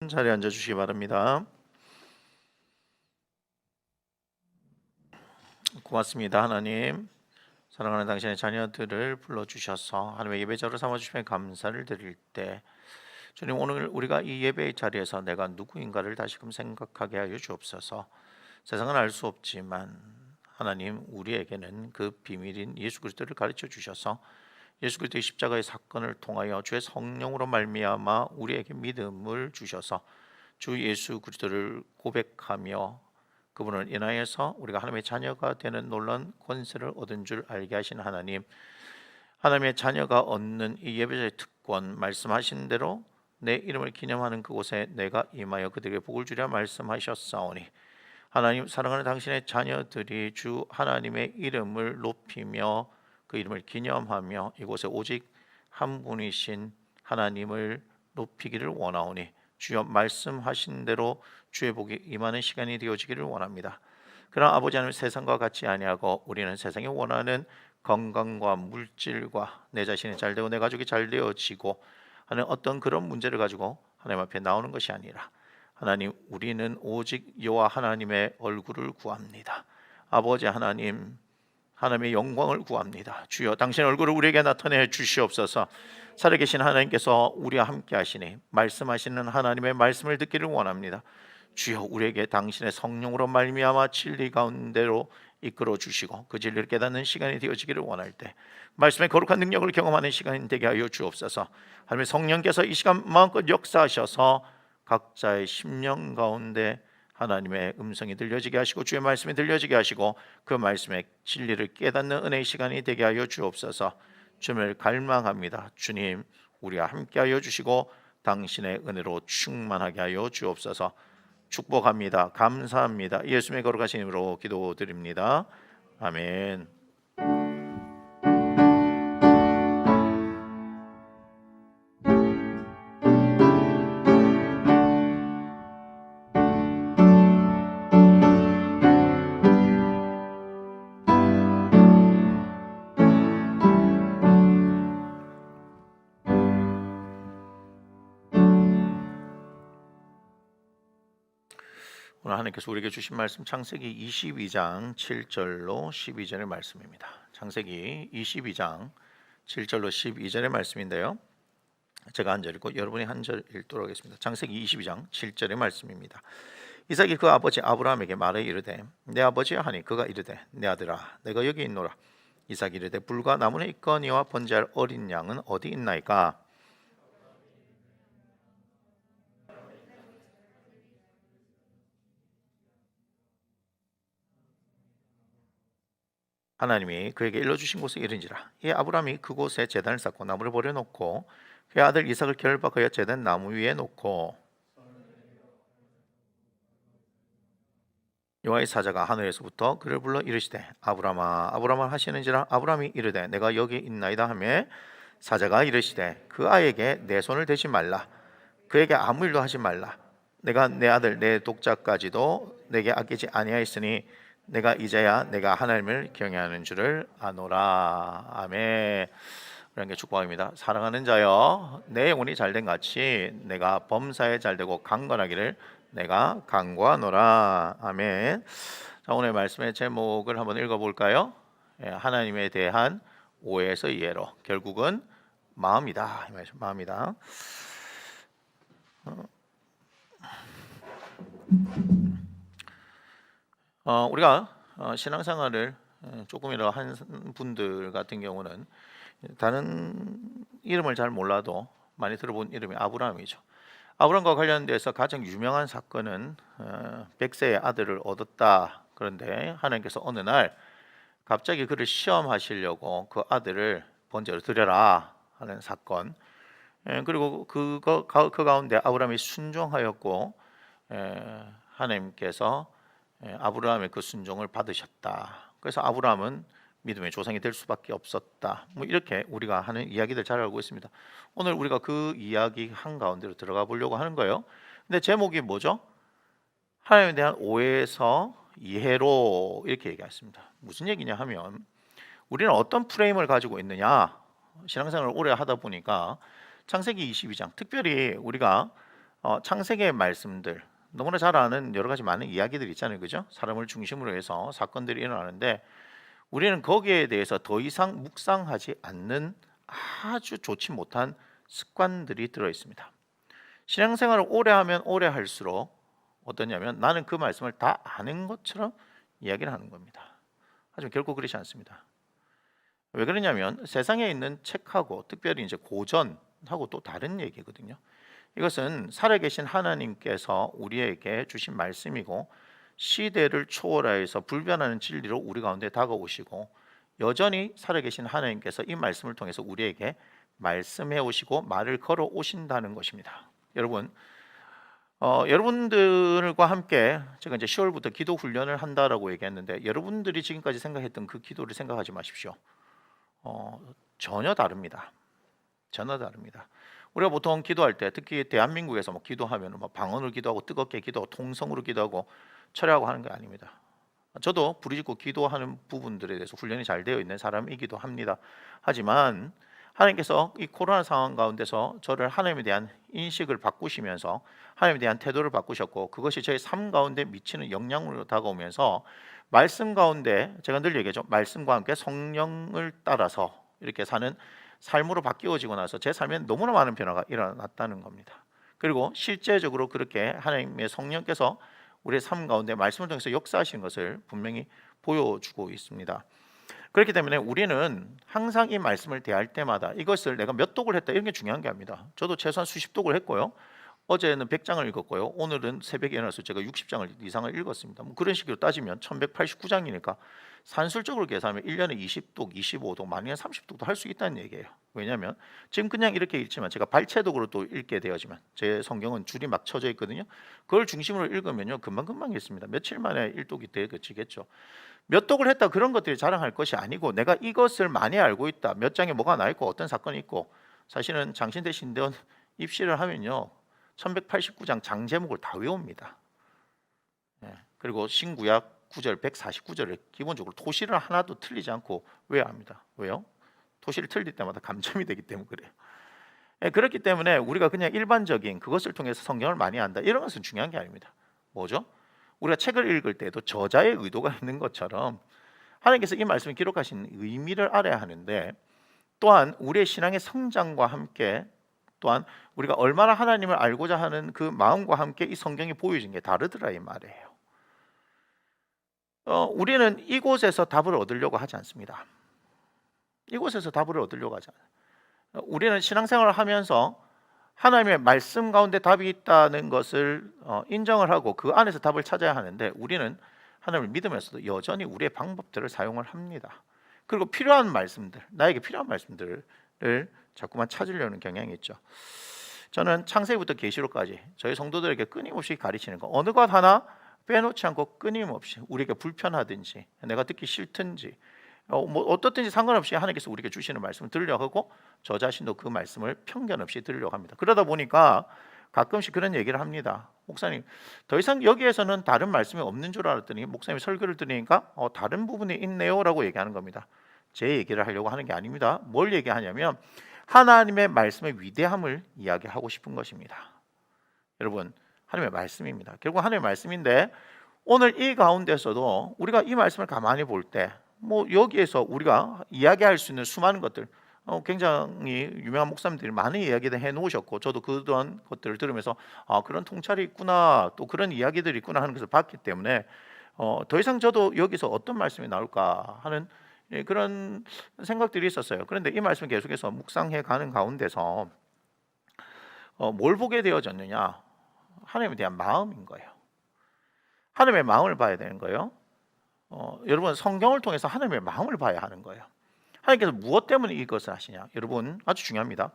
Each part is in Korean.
자리에 앉아주시기 바랍니다. 고맙습니다. 하나님, 사랑하는 당신의 자녀들을 불러주셔서 하나님의 예배자로 삼아주시면 감사를 드릴 때, 주님, 오늘 우리가 이 예배의 자리에서 내가 누구인가를 다시금 생각하게 하여 주옵소서. 세상은 알 수 없지만 하나님, 우리에게는 그 비밀인 예수 그리스도를 가르쳐 주셔서 예수 그리스도의 십자가의 사건을 통하여 주의 성령으로 말미암아 우리에게 믿음을 주셔서 주 예수 그리스도를 고백하며 그분을 인하여서 우리가 하나님의 자녀가 되는 놀라운 권세를 얻은 줄 알게 하신 하나님, 하나님의 자녀가 얻는 이 예배자의 특권, 말씀하신 대로 내 이름을 기념하는 그곳에 내가 임하여 그들에게 복을 주려 말씀하셨사오니, 하나님, 사랑하는 당신의 자녀들이 주 하나님의 이름을 높이며 그 이름을 기념하며 이곳에 오직 한 분이신 하나님을 높이기를 원하오니, 주여 말씀하신 대로 주의 복이 임하는 시간이 되어지기를 원합니다. 그러나 아버지 하나님, 세상과 같이 아니하고 우리는 세상이 원하는 건강과 물질과 내 자신이 잘되고 내 가족이 잘되어지고 하는 어떤 그런 문제를 가지고 하나님 앞에 나오는 것이 아니라, 하나님, 우리는 오직 여호와 하나님의 얼굴을 구합니다. 아버지 하나님, 하나님의 영광을 구합니다. 주여, 당신의 얼굴을 우리에게 나타내 주시옵소서. 살아계신 하나님께서 우리와 함께 하시니 말씀하시는 하나님의 말씀을 듣기를 원합니다. 주여, 우리에게 당신의 성령으로 말미암아 진리 가운데로 이끌어 주시고 그 진리를 깨닫는 시간이 되어지기를 원할 때, 말씀의 거룩한 능력을 경험하는 시간이 되게 하여 주옵소서. 하나님의 성령께서 이 시간 마음껏 역사하셔서 각자의 심령 가운데 하나님의 음성이 들려지게 하시고 주의 말씀이 들려지게 하시고 그 말씀의 진리를 깨닫는 은혜의 시간이 되게 하여 주옵소서. 주님을 갈망합니다. 주님, 우리와 함께하여 주시고 당신의 은혜로 충만하게 하여 주옵소서. 축복합니다. 감사합니다. 예수님의 거룩하신 이름으로 기도드립니다. 아멘. 오늘 하나님께서 우리에게 주신 말씀, 창세기 22장 7절로 12절의 말씀입니다. 창세기 22장 7절로 12절의 말씀인데요, 제가 한 절 읽고 여러분이 한 절 읽도록 하겠습니다. 창세기 22장 7절의 말씀입니다. 이삭이 그 아버지 아브라함에게 말해 이르되, 내 아버지야 하니 그가 이르되, 내 아들아, 내가 여기 있노라. 이삭이 이르되, 불과 나무에 있거니와 번제할 어린 양은 어디 있나이까? 하나님이 그에게 일러주신 곳에 이른지라. 이 아브라함이 그곳에 제단을 쌓고 나무를 버려놓고 그의 아들 이삭을 결박하여 제단 나무 위에 놓고, 여호와의 사자가 하늘에서부터 그를 불러 이르시되, 아브라함아, 아브라함아 하시는지라. 아브라함이 이르되, 내가 여기 있나이다 하며, 사자가 이르시되, 그 아이에게 내 손을 대지 말라, 그에게 아무 일도 하지 말라. 내가 내 아들 내 독자까지도 내게 아끼지 아니하였으니 내가 이제야 내가 하나님을 경외하는 줄을 아노라. 아멘. 그런 게 축복입니다. 사랑하는 자여, 내 영혼이 잘된 같이 내가 범사에 잘되고 강건하기를 내가 간구하노라. 아멘. 자, 오늘 말씀의 제목을 한번 읽어볼까요? 하나님에 대한 오해에서 이해로, 결국은 마음이다. 마음이다. 우리가 신앙생활을 조금이라도 한 분들 같은 경우는 다른 이름을 잘 몰라도 많이 들어본 이름이 아브라함이죠. 아브라함과 관련돼서 가장 유명한 사건은 100세의 아들을 얻었다. 그런데 하나님께서 어느 날 갑자기 그를 시험하시려고 그 아들을 번제로 드려라 하는 사건. 그리고 그 가운데 아브라함이 순종하였고 하나님께서 아브라함의 그 순종을 받으셨다. 그래서 아브라함은 믿음의 조상이 될 수밖에 없었다. 뭐 이렇게 우리가 하는 이야기들 잘 알고 있습니다. 오늘 우리가 그 이야기 한가운데로 들어가 보려고 하는 거예요. 근데 제목이 뭐죠? 하나님에 대한 오해에서 이해로, 이렇게 얘기했습니다. 무슨 얘기냐 하면, 우리는 어떤 프레임을 가지고 있느냐, 신앙생활을 오래 하다 보니까 창세기 22장, 특별히 우리가 창세기의 말씀들 너무나 잘 아는 여러 가지 많은 이야기들 있잖아요, 그죠? 사람을 중심으로 해서 사건들이 일어나는데 우리는 거기에 대해서 더 이상 묵상하지 않는 아주 좋지 못한 습관들이 들어 있습니다. 신앙생활을 오래 하면 오래 할수록 어떠냐면 나는 그 말씀을 다 아는 것처럼 이야기를 하는 겁니다. 하지만 결코 그렇지 않습니다. 왜 그러냐면 세상에 있는 책하고 특별히 이제 고전하고 또 다른 얘기거든요. 이것은 살아계신 하나님께서 우리에게 주신 말씀이고 시대를 초월하여서 불변하는 진리로 우리 가운데 다가오시고 여전히 살아계신 하나님께서 이 말씀을 통해서 우리에게 말씀해 오시고 말을 걸어 오신다는 것입니다. 여러분, 여러분들과 함께 제가 이제 10월부터 기도 훈련을 한다라고 얘기했는데 여러분들이 지금까지 생각했던 그 기도를 생각하지 마십시오. 전혀 다릅니다. 전혀 다릅니다. 우리가 보통 기도할 때 특히 대한민국에서 뭐 기도하면 뭐 방언으로 기도하고 뜨겁게 기도하고 통성으로 기도하고 철회하고 하는 게 아닙니다. 저도 부르짖고 기도하는 부분들에 대해서 훈련이 잘 되어 있는 사람이기도 합니다. 하지만 하나님께서 이 코로나 상황 가운데서 저를 하나님에 대한 인식을 바꾸시면서 하나님에 대한 태도를 바꾸셨고 그것이 저의 삶 가운데 미치는 영향으로 다가오면서 말씀 가운데 제가 늘 얘기하죠. 말씀과 함께 성령을 따라서 이렇게 사는 삶으로 바뀌어지고 나서 제 삶에 너무나 많은 변화가 일어났다는 겁니다. 그리고 실제적으로 그렇게 하나님의 성령께서 우리의 삶 가운데 말씀을 통해서 역사하시는 것을 분명히 보여주고 있습니다. 그렇기 때문에 우리는 항상 이 말씀을 대할 때마다 이것을 내가 몇 독을 했다 이런 게 중요한 게 아닙니다. 저도 최소한 수십 독을 했고요. 어제는 100장을 읽었고요. 오늘은 새벽에 일어나서 제가 60장을 이상을 읽었습니다. 뭐 그런 식으로 따지면 1189장이니까 산술적으로 계산하면 1년에 20독, 25독, 많이는 30독도 할 수 있다는 얘기예요. 왜냐하면 지금 그냥 이렇게 읽지만 제가 발췌독으로 또 읽게 되어지만 제 성경은 줄이 막 쳐져 있거든요. 그걸 중심으로 읽으면요 금방금방 읽습니다. 며칠 만에 1독이 되겠죠. 몇 독을 했다 그런 것들이 자랑할 것이 아니고 내가 이것을 많이 알고 있다. 몇 장에 뭐가 나 있고 어떤 사건이 있고 사실은 장신대 신대원 입시를 하면요 1189장 장 제목을 다 외웁니다. 그리고 신구약 9절 149절을 기본적으로 토시를 하나도 틀리지 않고 외워야 합니다. 왜요? 토시를 틀릴 때마다 감점이 되기 때문에 그래요. 그렇기 때문에 우리가 그냥 일반적인 그것을 통해서 성경을 많이 안다 이런 것은 중요한 게 아닙니다. 뭐죠? 우리가 책을 읽을 때도 저자의 의도가 있는 것처럼 하나님께서 이 말씀을 기록하신 의미를 알아야 하는데 또한 우리의 신앙의 성장과 함께 또한 우리가 얼마나 하나님을 알고자 하는 그 마음과 함께 이 성경이 보여진 게 다르더라 이 말이에요. 우리는 이곳에서 답을 얻으려고 하지 않습니다. 이곳에서 답을 얻으려고 하지 않아요. 우리는 신앙생활을 하면서 하나님의 말씀 가운데 답이 있다는 것을 인정을 하고 그 안에서 답을 찾아야 하는데 우리는 하나님을 믿으면서도 여전히 우리의 방법들을 사용을 합니다. 그리고 필요한 말씀들, 나에게 필요한 말씀들을 자꾸만 찾으려는 경향이 있죠. 저는 창세기부터 계시록까지 저희 성도들에게 끊임없이 가르치는 거 어느 것 하나 빼놓지 않고 끊임없이 우리에게 불편하든지 내가 듣기 싫든지 뭐 어떻든지 상관없이 하나님께서 우리에게 주시는 말씀을 들으려고 하고 저 자신도 그 말씀을 편견 없이 들으려고 합니다. 그러다 보니까 가끔씩 그런 얘기를 합니다. 목사님 더 이상 여기에서는 다른 말씀이 없는 줄 알았더니 목사님 설교를 들으니까 다른 부분이 있네요 라고 얘기하는 겁니다. 제 얘기를 하려고 하는 게 아닙니다. 뭘 얘기하냐면 하나님의 말씀의 위대함을 이야기하고 싶은 것입니다. 여러분 하나님의 말씀입니다. 결국 하나님의 말씀인데 오늘 이 가운데서도 우리가 이 말씀을 가만히 볼 때 뭐 여기에서 우리가 이야기할 수 있는 수많은 것들 굉장히 유명한 목사님들이 많은 이야기를 해놓으셨고 저도 그런 것들을 들으면서 그런 통찰이 있구나 또 그런 이야기들이 있구나 하는 것을 봤기 때문에 더 이상 저도 여기서 어떤 말씀이 나올까 하는 그런 생각들이 있었어요. 그런데 이 말씀 계속해서 묵상해 가는 가운데서 뭘 보게 되어졌느냐 하나님에 대한 마음인 거예요. 하나님의 마음을 봐야 되는 거예요. 여러분 성경을 통해서 하나님의 마음을 봐야 하는 거예요. 하나님께서 무엇 때문에 이것을 하시냐 여러분 아주 중요합니다.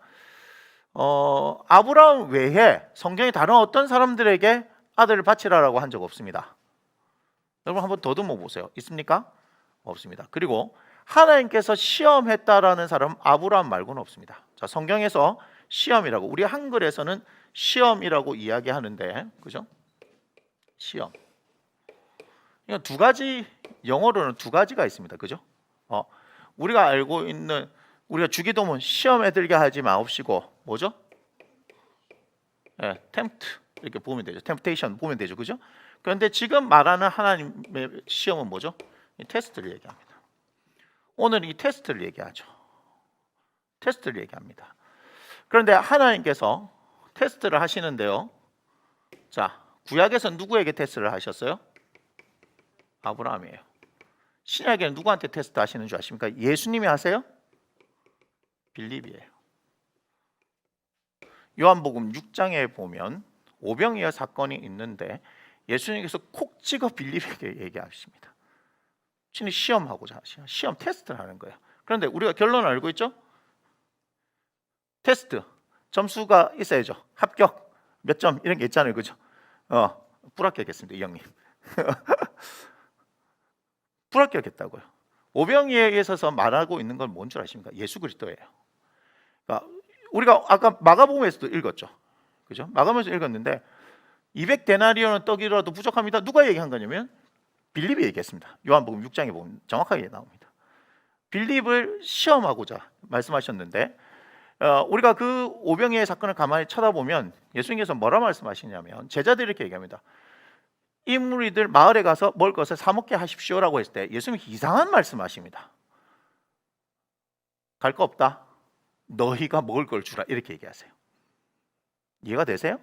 아브라함 외에 성경에 다른 어떤 사람들에게 아들을 바치라라고 한 적 없습니다. 여러분 한번 더듬어 보세요. 있습니까? 없습니다. 그리고 하나님께서 시험했다라는 사람은 아브라함 말고는 없습니다. 자, 성경에서 시험이라고 우리 한글에서는 시험이라고 이야기하는데 그죠? 시험. 이거 두 가지 영어로는 두 가지가 있습니다. 그죠? 우리가 알고 있는 우리가 주기도문 시험에 들게 하지 마옵시고 뭐죠? tempt 이렇게 보면 되죠. temptation 보면 되죠, 그죠? 그런데 지금 말하는 하나님의 시험은 뭐죠? 이 테스트를 얘기합니다. 오늘 이 테스트를 얘기하죠. 테스트를 얘기합니다. 그런데 하나님께서 테스트를 하시는데요. 자, 구약에서 누구에게 테스트를 하셨어요? 아브라함이에요. 신약에는 누구한테 테스트 하시는 줄 아십니까? 예수님이 하세요? 빌립이에요. 요한복음 6장에 보면 오병이어 사건이 있는데 예수님께서 콕 찍어 빌립에게 얘기하십니다. 신이 시험하고자 하시죠. 시험 테스트를 하는 거예요. 그런데 우리가 결론을 알고 있죠? 테스트 점수가 있어야죠. 합격 몇 점 이런 게 있잖아요, 그죠? 불합격했습니다, 이 형님. 불합격했다고요. 오병이어에 있어서 말하고 있는 건 뭔 줄 아십니까? 예수 그리스도예요. 그러니까 우리가 아까 마가복음에서도 읽었죠, 그죠? 마가복음에서 읽었는데 200데나리온은 떡이라도 부족합니다. 누가 얘기한 거냐면 빌립이 얘기했습니다. 요한복음 6장에 보면 정확하게 나옵니다. 빌립을 시험하고자 말씀하셨는데 우리가 그 오병이어의 사건을 가만히 쳐다보면 예수님께서 뭐라 말씀하시냐면 제자들이 이렇게 얘기합니다. 이 무리들 마을에 가서 먹을 것을 사 먹게 하십시오라고 했을 때 예수님이 이상한 말씀하십니다. 갈 거 없다. 너희가 먹을 걸 주라 이렇게 얘기하세요. 이해가 되세요?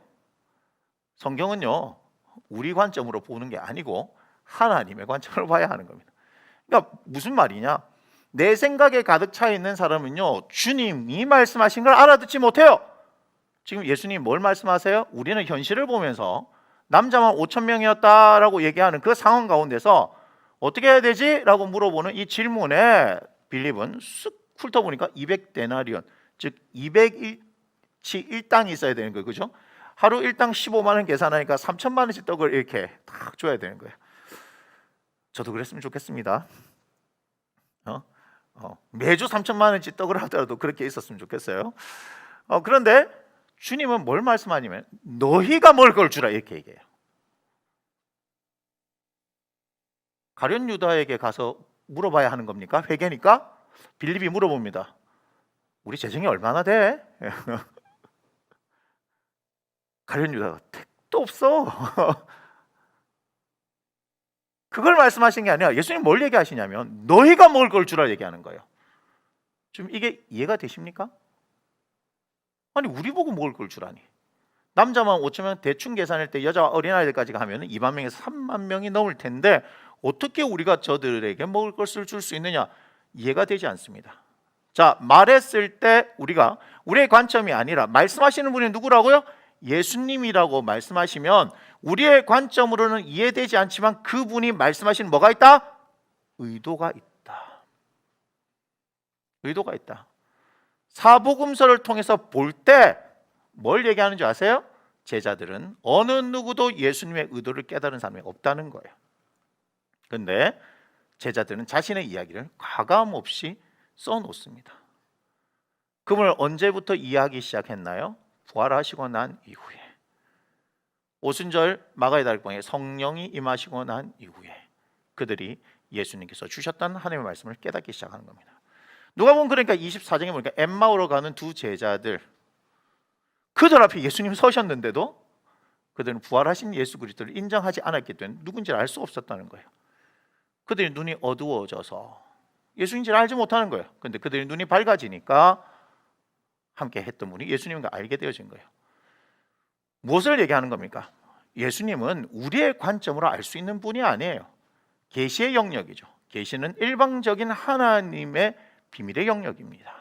성경은요 우리 관점으로 보는 게 아니고 하나님의 관점으로 봐야 하는 겁니다. 그러니까 무슨 말이냐? 내 생각에 가득 차 있는 사람은요 주님이 말씀하신 걸 알아듣지 못해요. 지금 예수님 뭘 말씀하세요? 우리는 현실을 보면서 남자만 5,000명이었다라고 얘기하는 그 상황 가운데서 어떻게 해야 되지? 라고 물어보는 이 질문에 빌립은 쓱 훑어보니까 200데나리온 즉 200일치 1당이 있어야 되는 거예요, 그죠? 하루 1당 15만 원 계산하니까 3천만 원씩 떡을 이렇게 딱 줘야 되는 거예요. 저도 그랬으면 좋겠습니다. 매주 3천만 원씩 떡을 하더라도 그렇게 있었으면 좋겠어요. 그런데 주님은 뭘 말씀하냐면 너희가 먹을 걸 주라 이렇게 얘기해요. 가룟 유다에게 가서 물어봐야 하는 겁니까? 회개니까? 빌립이 물어봅니다. 우리 재정이 얼마나 돼? 가룟 유다가 택도 없어. 그걸 말씀하신 게 아니라 예수님 뭘 얘기하시냐면 너희가 먹을 걸 주라 얘기하는 거예요. 좀 이게 이해가 되십니까? 아니 우리 보고 먹을 걸 주라니. 남자만 5,000명 대충 계산할 때 여자 어린아이들까지 가면 2만 명에서 3만 명이 넘을 텐데 어떻게 우리가 저들에게 먹을 것을 줄 수 있느냐? 이해가 되지 않습니다. 자, 말했을 때 우리가 우리의 관점이 아니라 말씀하시는 분이 누구라고요? 예수님이라고 말씀하시면 우리의 관점으로는 이해되지 않지만 그분이 말씀하시는 뭐가 있다? 의도가 있다. 의도가 있다. 사복음서를 통해서 볼 때 뭘 얘기하는 줄 아세요? 제자들은 어느 누구도 예수님의 의도를 깨달은 사람이 없다는 거예요. 그런데 제자들은 자신의 이야기를 가감 없이 써놓습니다. 그분을 언제부터 이해하기 시작했나요? 부활하시고 난 이후에, 오순절 마가의 달방에 성령이 임하시고 난 이후에 그들이 예수님께서 주셨던 하나님의 말씀을 깨닫기 시작하는 겁니다. 누가복음 그러니까 24장에 보니까 엠마오로 가는 두 제자들, 그들 앞에 예수님 서셨는데도 그들은 부활하신 예수 그리스도를 인정하지 않았기 때문에 누군지를 알 수 없었다는 거예요. 그들의 눈이 어두워져서 예수님지를 알지 못하는 거예요. 그런데 그들의 눈이 밝아지니까 함께 했던 분이 예수님과 알게 되어진 거예요. 무엇을 얘기하는 겁니까? 예수님은 우리의 관점으로 알 수 있는 분이 아니에요. 계시의 영역이죠. 계시는 일방적인 하나님의 비밀의 영역입니다.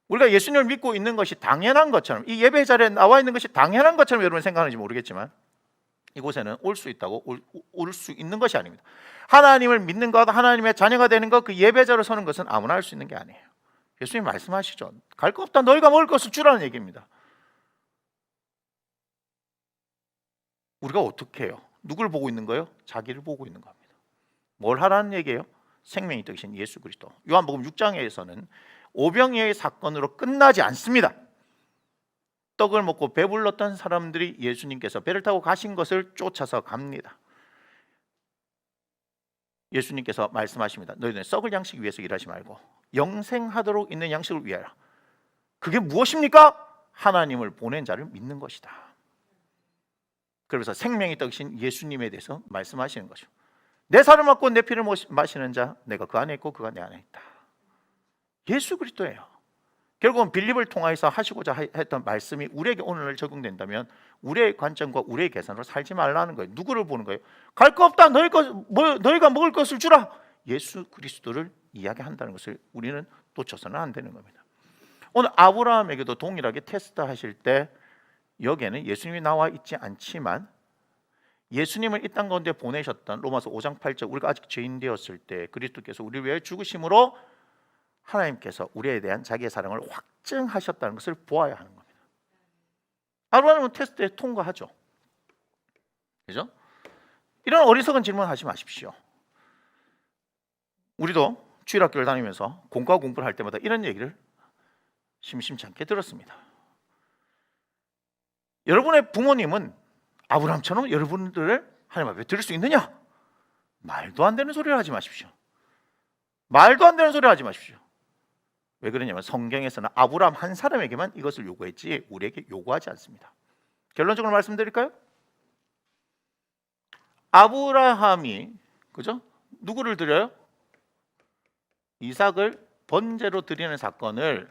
우리가 예수님을 믿고 있는 것이 당연한 것처럼, 이 예배 자리에 나와 있는 것이 당연한 것처럼 여러분 생각하는지 모르겠지만 이곳에는 올 수 있다고 올 수 있는 것이 아닙니다. 하나님을 믿는 것, 하나님의 자녀가 되는 것, 그 예배자로 서는 것은 아무나 할 수 있는 게 아니에요. 예수님 말씀하시죠. 갈 거 없다. 너희가 먹을 것을 주라는 얘기입니다. 우리가 어떻게 해요? 누굴 보고 있는 거예요? 자기를 보고 있는 겁니다. 뭘 하라는 얘기예요? 생명이 되신 예수 그리스도. 요한복음 6장에서는 오병이어의 사건으로 끝나지 않습니다. 떡을 먹고 배불렀던 사람들이 예수님께서 배를 타고 가신 것을 쫓아서 갑니다. 예수님께서 말씀하십니다. 너희는 썩을 양식 위해서 일하지 말고 영생하도록 있는 양식을 위하여. 그게 무엇입니까? 하나님을 보낸 자를 믿는 것이다. 그러면서 생명의 떡이신 예수님에 대해서 말씀하시는 거죠. 내 살을 먹고 내 피를 마시는 자, 내가 그 안에 있고 그가 내 안에 있다. 예수 그리스도예요. 결국은 빌립을 통해서 하시고자 했던 말씀이 우리에게 오늘 적용된다면 우리의 관점과 우리의 계산으로 살지 말라는 거예요. 누구를 보는 거예요? 갈 거 없다. 너희가 먹을 것을 주라. 예수 그리스도를 이야기한다는 것을 우리는 놓쳐서는 안 되는 겁니다. 오늘 아브라함에게도 동일하게 테스트하실 때 여기에는 예수님이 나와 있지 않지만 예수님을 이 땅 가운데 보내셨던 로마서 5장 8절, 우리가 아직 죄인 되었을 때 그리스도께서 우리를 위해 죽으심으로 하나님께서 우리에 대한 자기의 사랑을 확증하셨다는 것을 보아야 하는 겁니다. 아브라함은 테스트에 통과하죠. 그죠? 이런 어리석은 질문하지 마십시오. 우리도 주일학교를 다니면서 공과 공부를 할 때마다 이런 얘기를 심심치 않게 들었습니다. 여러분의 부모님은 아브라함처럼 여러분들을 하나님 앞에 들을 수 있느냐? 말도 안 되는 소리를 하지 마십시오. 말도 안 되는 소리를 하지 마십시오. 왜 그러냐면 성경에서는 아브라함 한 사람에게만 이것을 요구했지 우리에게 요구하지 않습니다. 결론적으로 말씀드릴까요? 아브라함이 그죠? 누구를 드려요? 이삭을 번제로 드리는 사건을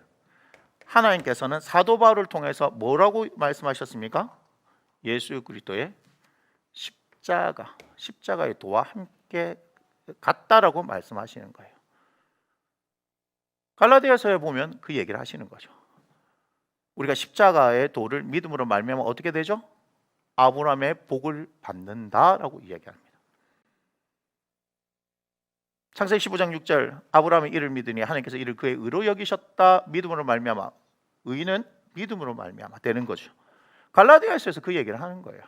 하나님께서는 사도 바울을 통해서 뭐라고 말씀하셨습니까? 예수 그리스도의 십자가의 도와 함께 같다라고 말씀하시는 거예요. 갈라디아서에 보면 그 얘기를 하시는 거죠. 우리가 십자가의 도를 믿음으로 말미암아 어떻게 되죠? 아브라함의 복을 받는다라고 이야기합니다. 창세기 15장 6절, 아브라함이 이를 믿으니 하나님께서 이를 그의 의로 여기셨다. 믿음으로 말미암아, 의는 믿음으로 말미암아 되는 거죠. 갈라디아서에서 그 얘기를 하는 거예요.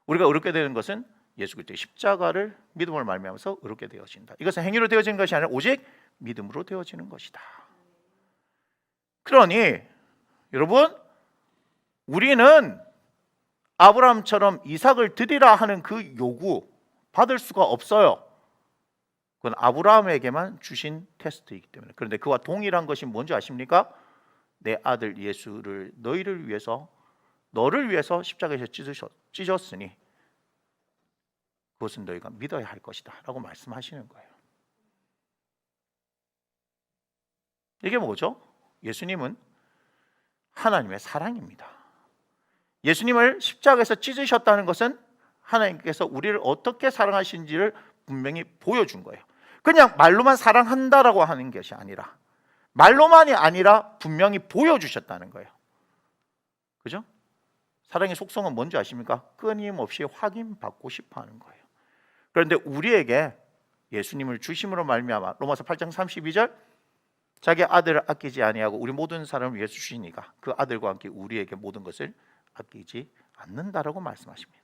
우리가 의롭게 되는 것은 예수 그리스도의 십자가를 믿음으로 말미암아서 의롭게 되어진다. 이것은 행위로 되어지는 것이 아니라 오직 믿음으로 되어지는 것이다. 그러니 여러분, 우리는 아브라함처럼 이삭을 드리라 하는 그 요구 받을 수가 없어요. 그건 아브라함에게만 주신 테스트이기 때문에. 그런데 그와 동일한 것이 뭔지 아십니까? 내 아들 예수를 너를 위해서 십자가에서 찢었으니 그것은 너희가 믿어야 할 것이다 라고 말씀하시는 거예요. 이게 뭐죠? 예수님은 하나님의 사랑입니다. 예수님을 십자가에서 찢으셨다는 것은 하나님께서 우리를 어떻게 사랑하신지를 분명히 보여준 거예요. 그냥 말로만 사랑한다라고 하는 것이 아니라, 말로만이 아니라 분명히 보여주셨다는 거예요. 그죠? 사랑의 속성은 뭔지 아십니까? 끊임없이 확인받고 싶어 하는 거예요. 그런데 우리에게 예수님을 주심으로 말미암아 로마서 8장 32절, 자기 아들을 아끼지 아니하고 우리 모든 사람을 위해서 주시니까 그 아들과 함께 우리에게 모든 것을 아끼지 않는다라고 말씀하십니다.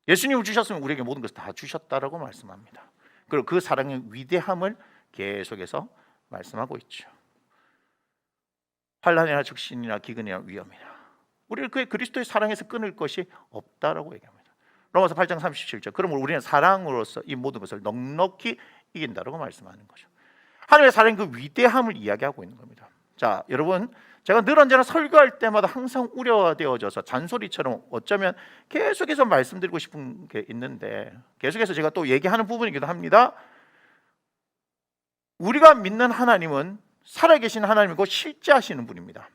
예수님을 주셨으면 우리에게 모든 것을 다 주셨다라고 말씀합니다. 그리고 그 사랑의 위대함을 계속해서 말씀하고 있죠. 환난이나 적신이나 기근이나 위험이나 우리를 그 그리스도의 사랑에서 끊을 것이 없다라고 얘기합니다. 로마서 8장 37절, 그러므로 우리는 사랑으로서 이 모든 것을 넉넉히 이긴다라고 말씀하는 거죠. 하나님의 사랑의 그 위대함을 이야기하고 있는 겁니다. 자, 여러분, 제가 늘 언제나 설교할 때마다 항상 우려되어져서 잔소리처럼 어쩌면 계속해서 말씀드리고 싶은 게 있는데, 계속해서 제가 또 얘기하는 부분이기도 합니다. 우리가 믿는 하나님은 살아계신 하나님이고 실제하시는 분입니다.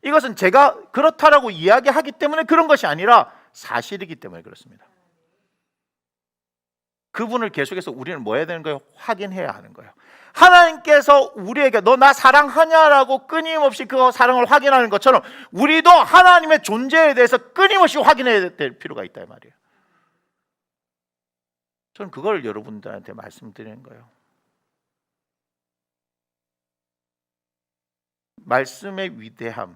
이것은 제가 그렇다라고 이야기하기 때문에 그런 것이 아니라 사실이기 때문에 그렇습니다. 그분을 계속해서 우리는 뭐 해야 되는 거예요? 확인해야 하는 거예요. 하나님께서 우리에게 너 나 사랑하냐라고 끊임없이 그 사랑을 확인하는 것처럼 우리도 하나님의 존재에 대해서 끊임없이 확인해야 될 필요가 있다 이 말이에요. 저는 그걸 여러분들한테 말씀드리는 거예요. 말씀의 위대함,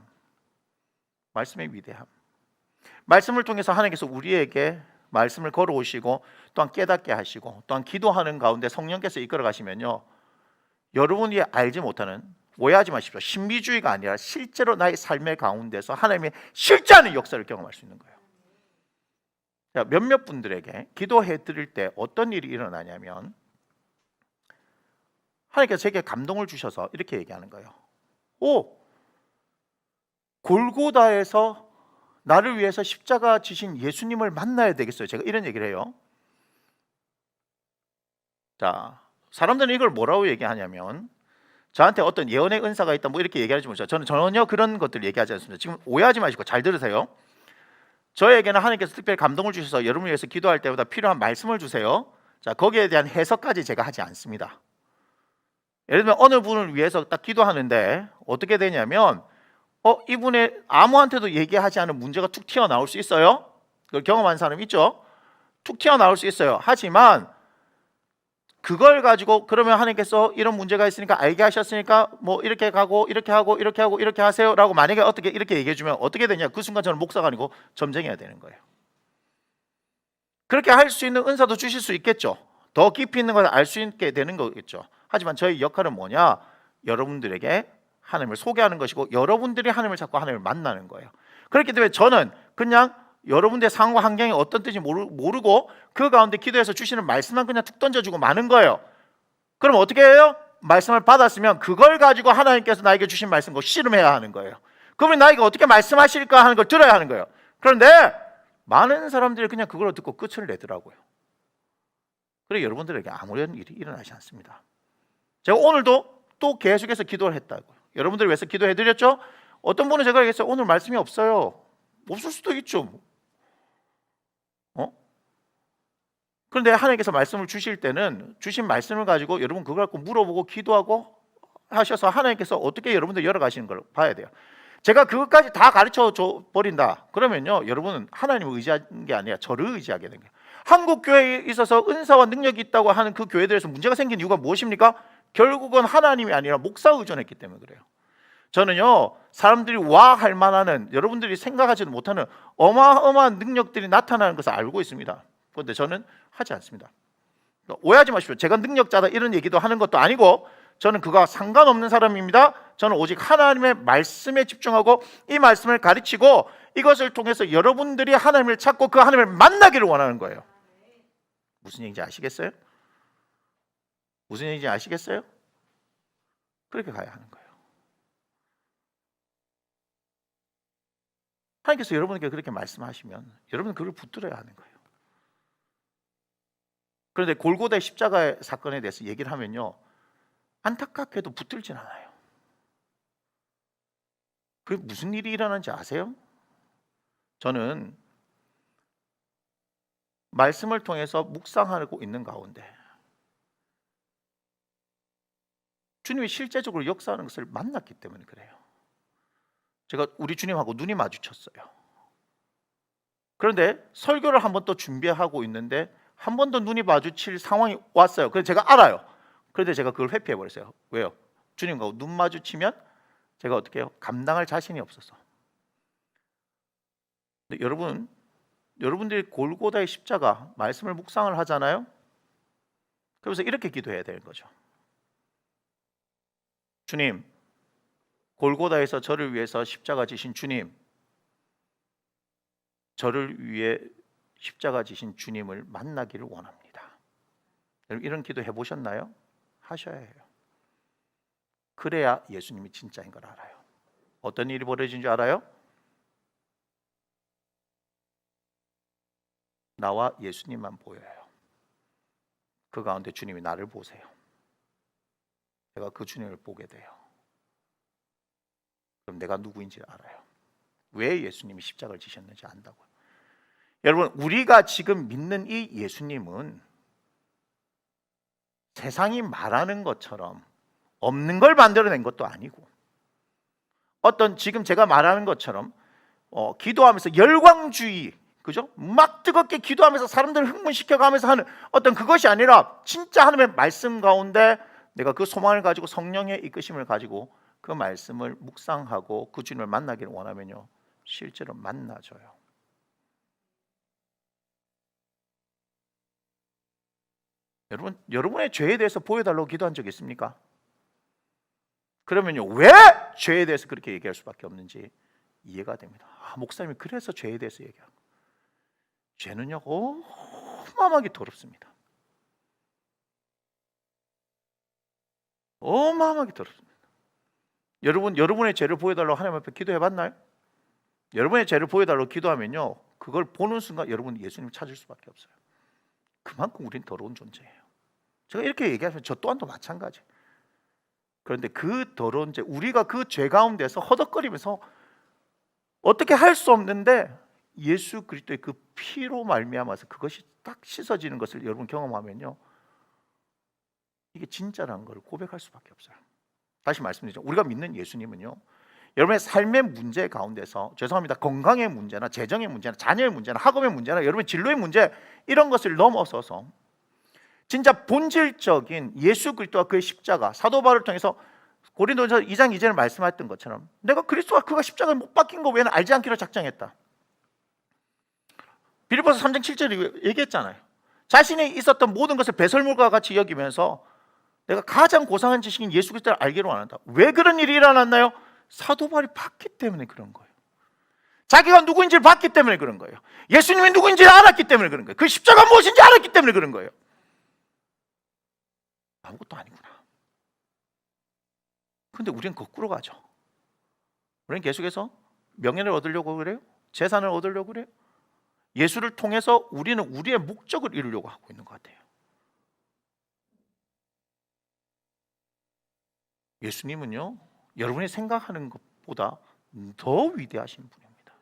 말씀을 통해서 하나님께서 우리에게 말씀을 걸어오시고 또한 깨닫게 하시고 또한 기도하는 가운데 성령께서 이끌어 가시면요, 여러분이 알지 못하는, 오해하지 마십시오, 신비주의가 아니라 실제로 나의 삶의 가운데서 하나님의 실제하는 역사를 경험할 수 있는 거예요. 몇몇 분들에게 기도해 드릴 때 어떤 일이 일어나냐면 하나님께서 제게 감동을 주셔서 이렇게 얘기하는 거예요. 오, 골고다에서 나를 위해서 십자가 지신 예수님을 만나야 되겠어요? 제가 이런 얘기를 해요. 자, 사람들은 이걸 뭐라고 얘기하냐면 저한테 어떤 예언의 은사가 있다 뭐 이렇게 얘기하지 못해요. 저는 전혀 그런 것들 얘기하지 않습니다. 지금 오해하지 마시고 잘 들으세요. 저에게는 하나님께서 특별히 감동을 주셔서 여러분을 위해서 기도할 때보다 필요한 말씀을 주세요. 자, 거기에 대한 해석까지 제가 하지 않습니다. 예를 들면 어느 분을 위해서 딱 기도하는데 어떻게 되냐면 이분의 아무한테도 얘기하지 않은 문제가 툭 튀어나올 수 있어요. 그걸 경험한 사람 있죠? 툭 튀어나올 수 있어요. 하지만 그걸 가지고 그러면 하나님께서 이런 문제가 있으니까 알게 하셨으니까 뭐 이렇게 가고 이렇게 하고 이렇게 하고 이렇게 하세요 라고 만약에 어떻게 이렇게 얘기해 주면 어떻게 되냐, 그 순간 저는 목사가 아니고 점쟁이가 되는 거예요. 그렇게 할 수 있는 은사도 주실 수 있겠죠. 더 깊이 있는 걸 알 수 있게 되는 거겠죠. 하지만 저희 역할은 뭐냐, 여러분들에게 하나님을 소개하는 것이고 여러분들이 하나님을 찾고 하나님을 만나는 거예요. 그렇기 때문에 저는 그냥 여러분들의 상황과 환경이 어떤 뜻인지 모르고 그 가운데 기도해서 주시는 말씀만 그냥 툭 던져주고 마는 거예요. 그럼 어떻게 해요? 말씀을 받았으면 그걸 가지고 하나님께서 나에게 주신 말씀을 씨름해야 하는 거예요. 그러면 나에게 어떻게 말씀하실까 하는 걸 들어야 하는 거예요. 그런데 많은 사람들이 그냥 그걸 듣고 끝을 내더라고요. 그래서 여러분들에게 아무런 일이 일어나지 않습니다. 제가 오늘도 또 계속해서 기도를 했다고요. 여러분들 위해서 기도해드렸죠? 어떤 분은 제가 얘기했어요. 오늘 말씀이 없어요. 없을 수도 있죠. 그런데 하나님께서 말씀을 주실 때는 주신 말씀을 가지고 여러분 그걸 갖고 물어보고 기도하고 하셔서 하나님께서 어떻게 여러분들 열어가시는 걸 봐야 돼요. 제가 그것까지 다 가르쳐 줘 버린다 그러면요, 여러분은 하나님을 의지하는 게 아니라 저를 의지하게 되는 거예요. 한국 교회에 있어서 은사와 능력이 있다고 하는 그 교회들에서 문제가 생긴 이유가 무엇입니까? 결국은 하나님이 아니라 목사에 의존했기 때문에 그래요. 저는요, 사람들이 와 할 만한, 여러분들이 생각하지도 못하는 어마어마한 능력들이 나타나는 것을 알고 있습니다. 그런데 저는 하지 않습니다. 오해하지 마십시오. 제가 능력자다 이런 얘기도 하는 것도 아니고 저는 그거와 상관없는 사람입니다. 저는 오직 하나님의 말씀에 집중하고 이 말씀을 가르치고 이것을 통해서 여러분들이 하나님을 찾고 그 하나님을 만나기를 원하는 거예요. 무슨 얘기인지 아시겠어요? 무슨 얘기인지 아시겠어요? 그렇게 가야 하는 거예요. 하나님께서 여러분에게 그렇게 말씀하시면 여러분은 그걸 붙들어야 하는 거예요. 그런데 골고다의 십자가의 사건에 대해서 얘기를 하면요, 안타깝게도 붙들진 않아요. 그게 무슨 일이 일어난지 아세요? 저는 말씀을 통해서 묵상하고 있는 가운데 주님이 실제적으로 역사하는 것을 만났기 때문에 그래요. 제가 우리 주님하고 눈이 마주쳤어요. 그런데 설교를 한 번 또 준비하고 있는데 한 번 더 눈이 마주칠 상황이 왔어요. 그래서 제가 알아요. 그런데 제가 그걸 회피해버렸어요. 왜요? 주님과 눈 마주치면 제가 어떻게 해요? 감당할 자신이 없어서. 근데 여러분들이 골고다의 십자가 말씀을 묵상을 하잖아요. 그래서 이렇게 기도해야 되는 거죠. 주님, 골고다에서 저를 위해서 십자가 지신 주님, 저를 위해 십자가 지신 주님을 만나기를 원합니다. 여러분 이런 기도 해보셨나요? 하셔야 해요. 그래야 예수님이 진짜인 걸 알아요. 어떤 일이 벌어진 줄 알아요? 나와 예수님만 보여요. 그 가운데 주님이 나를 보세요. 제가 그 주님을 보게 돼요. 그럼 내가 누구인지 알아요. 왜 예수님이 십자가를 지셨는지 안다고요. 여러분 우리가 지금 믿는 이 예수님은 세상이 말하는 것처럼 없는 걸 만들어낸 것도 아니고 어떤 지금 제가 말하는 것처럼 기도하면서 열광주의, 그죠? 막 뜨겁게 기도하면서 사람들을 흥분시켜가면서 하는 어떤 그것이 아니라 진짜 하나님의 말씀 가운데 내가 그 소망을 가지고 성령의 이끄심을 가지고 그 말씀을 묵상하고 그 주님을 만나기를 원하면요, 실제로 만나줘요. 여러분의 죄에 대해서 보여달라고 기도한 적 있습니까? 그러면요, 왜 죄에 대해서 그렇게 얘기할 수밖에 없는지 이해가 됩니다. 목사님이 그래서 죄에 대해서 얘기하고, 죄는요 어마어마하게 더럽습니다. 어마어마하게 더럽습니다. 여러분의 죄를 보여달라고 하나님 앞에 기도해봤나요? 여러분의 죄를 보여달라고 기도하면요, 그걸 보는 순간 여러분 예수님 찾을 수밖에 없어요. 그만큼 우린 더러운 존재예요. 제가 이렇게 얘기하면 저 또한도 마찬가지. 그런데 그 더러운 죄, 우리가 그 죄 가운데서 허덕거리면서 어떻게 할 수 없는데 예수 그리스도의 그 피로 말미암아서 그것이 딱 씻어지는 것을 여러분 경험하면요, 이게 진짜라는 걸 고백할 수밖에 없어요. 다시 말씀드리죠. 우리가 믿는 예수님은요, 여러분의 삶의 문제 가운데서, 죄송합니다, 건강의 문제나 재정의 문제나 자녀의 문제나 학업의 문제나 여러분의 진로의 문제, 이런 것을 넘어서서 진짜 본질적인 예수 그리스도와 그의 십자가, 사도 바울을 통해서 고린도전서 2장 2절에 말씀하셨던 것처럼 내가 그리스도와 그가 십자가에 못 박힌 거 외에는 알지 않기로 작정했다. 빌립보서 3장 7절에 얘기했잖아요. 자신이 있었던 모든 것을 배설물과 같이 여기면서 내가 가장 고상한 지식인 예수 그리스도를 알기로 원한다. 왜 그런 일이 일어났나요? 사도 바울이 봤기 때문에 그런 거예요. 자기가 누구인지를 봤기 때문에 그런 거예요. 예수님이 누구인지를 알았기 때문에 그런 거예요. 그 십자가 무엇인지 알았기 때문에 그런 거예요. 아무것도 아니구나. 그런데 우리는 거꾸로 가죠. 우리는 계속해서 명예를 얻으려고 그래요? 재산을 얻으려고 그래요? 예수를 통해서 우리는 우리의 목적을 이루려고 하고 있는 것 같아요. 예수님은요, 여러분이 생각하는 것보다 더 위대하신 분입니다.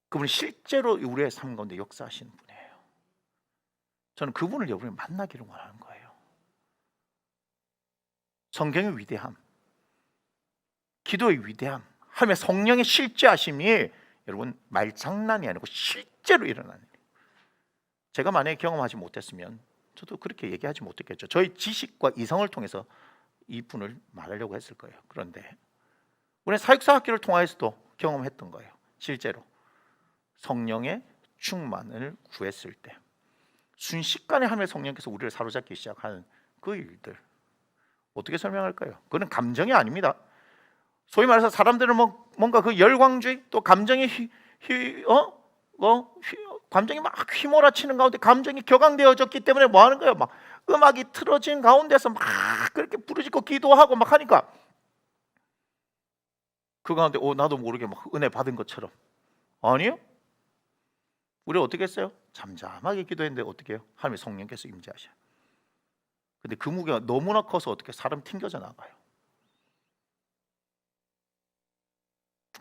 그분이 실제로 우리의 삶 가운데 역사하시는 분이에요. 저는 그분을 여러분이 만나기를 원하는 거예요. 성경의 위대함, 기도의 위대함, 하나님의 성령의 실제하심이 여러분 말장난이 아니고 실제로 일어나는 일이에요. 제가 만약에 경험하지 못했으면 저도 그렇게 얘기하지 못했겠죠. 저희 지식과 이성을 통해서 이분을 말하려고 했을 거예요. 그런데 우리는 사역사 학교를 통하여서도 경험했던 거예요. 실제로 성령의 충만을 구했을 때 순식간에 하나님의 성령께서 우리를 사로잡기 시작하는 그 일들, 어떻게 설명할까요? 그건 감정이 아닙니다. 소위 말해서 사람들은 뭔가 그 열광주의, 또 감정이 감정이 막 휘몰아치는 가운데 감정이 격앙되어졌기 때문에 뭐 하는 거예요? 막 음악이 틀어진 가운데서 막 그렇게 부르짖고 기도하고 막 하니까 그 가운데 나도 모르게 막 은혜 받은 것처럼. 아니요? 우리 어떻게 했어요? 잠잠하게 기도했는데 어떻게 해요? 하나님의 성령께서 임재하셔. 근데 그 무게가 너무나 커서 어떻게 사람 튕겨져 나가요.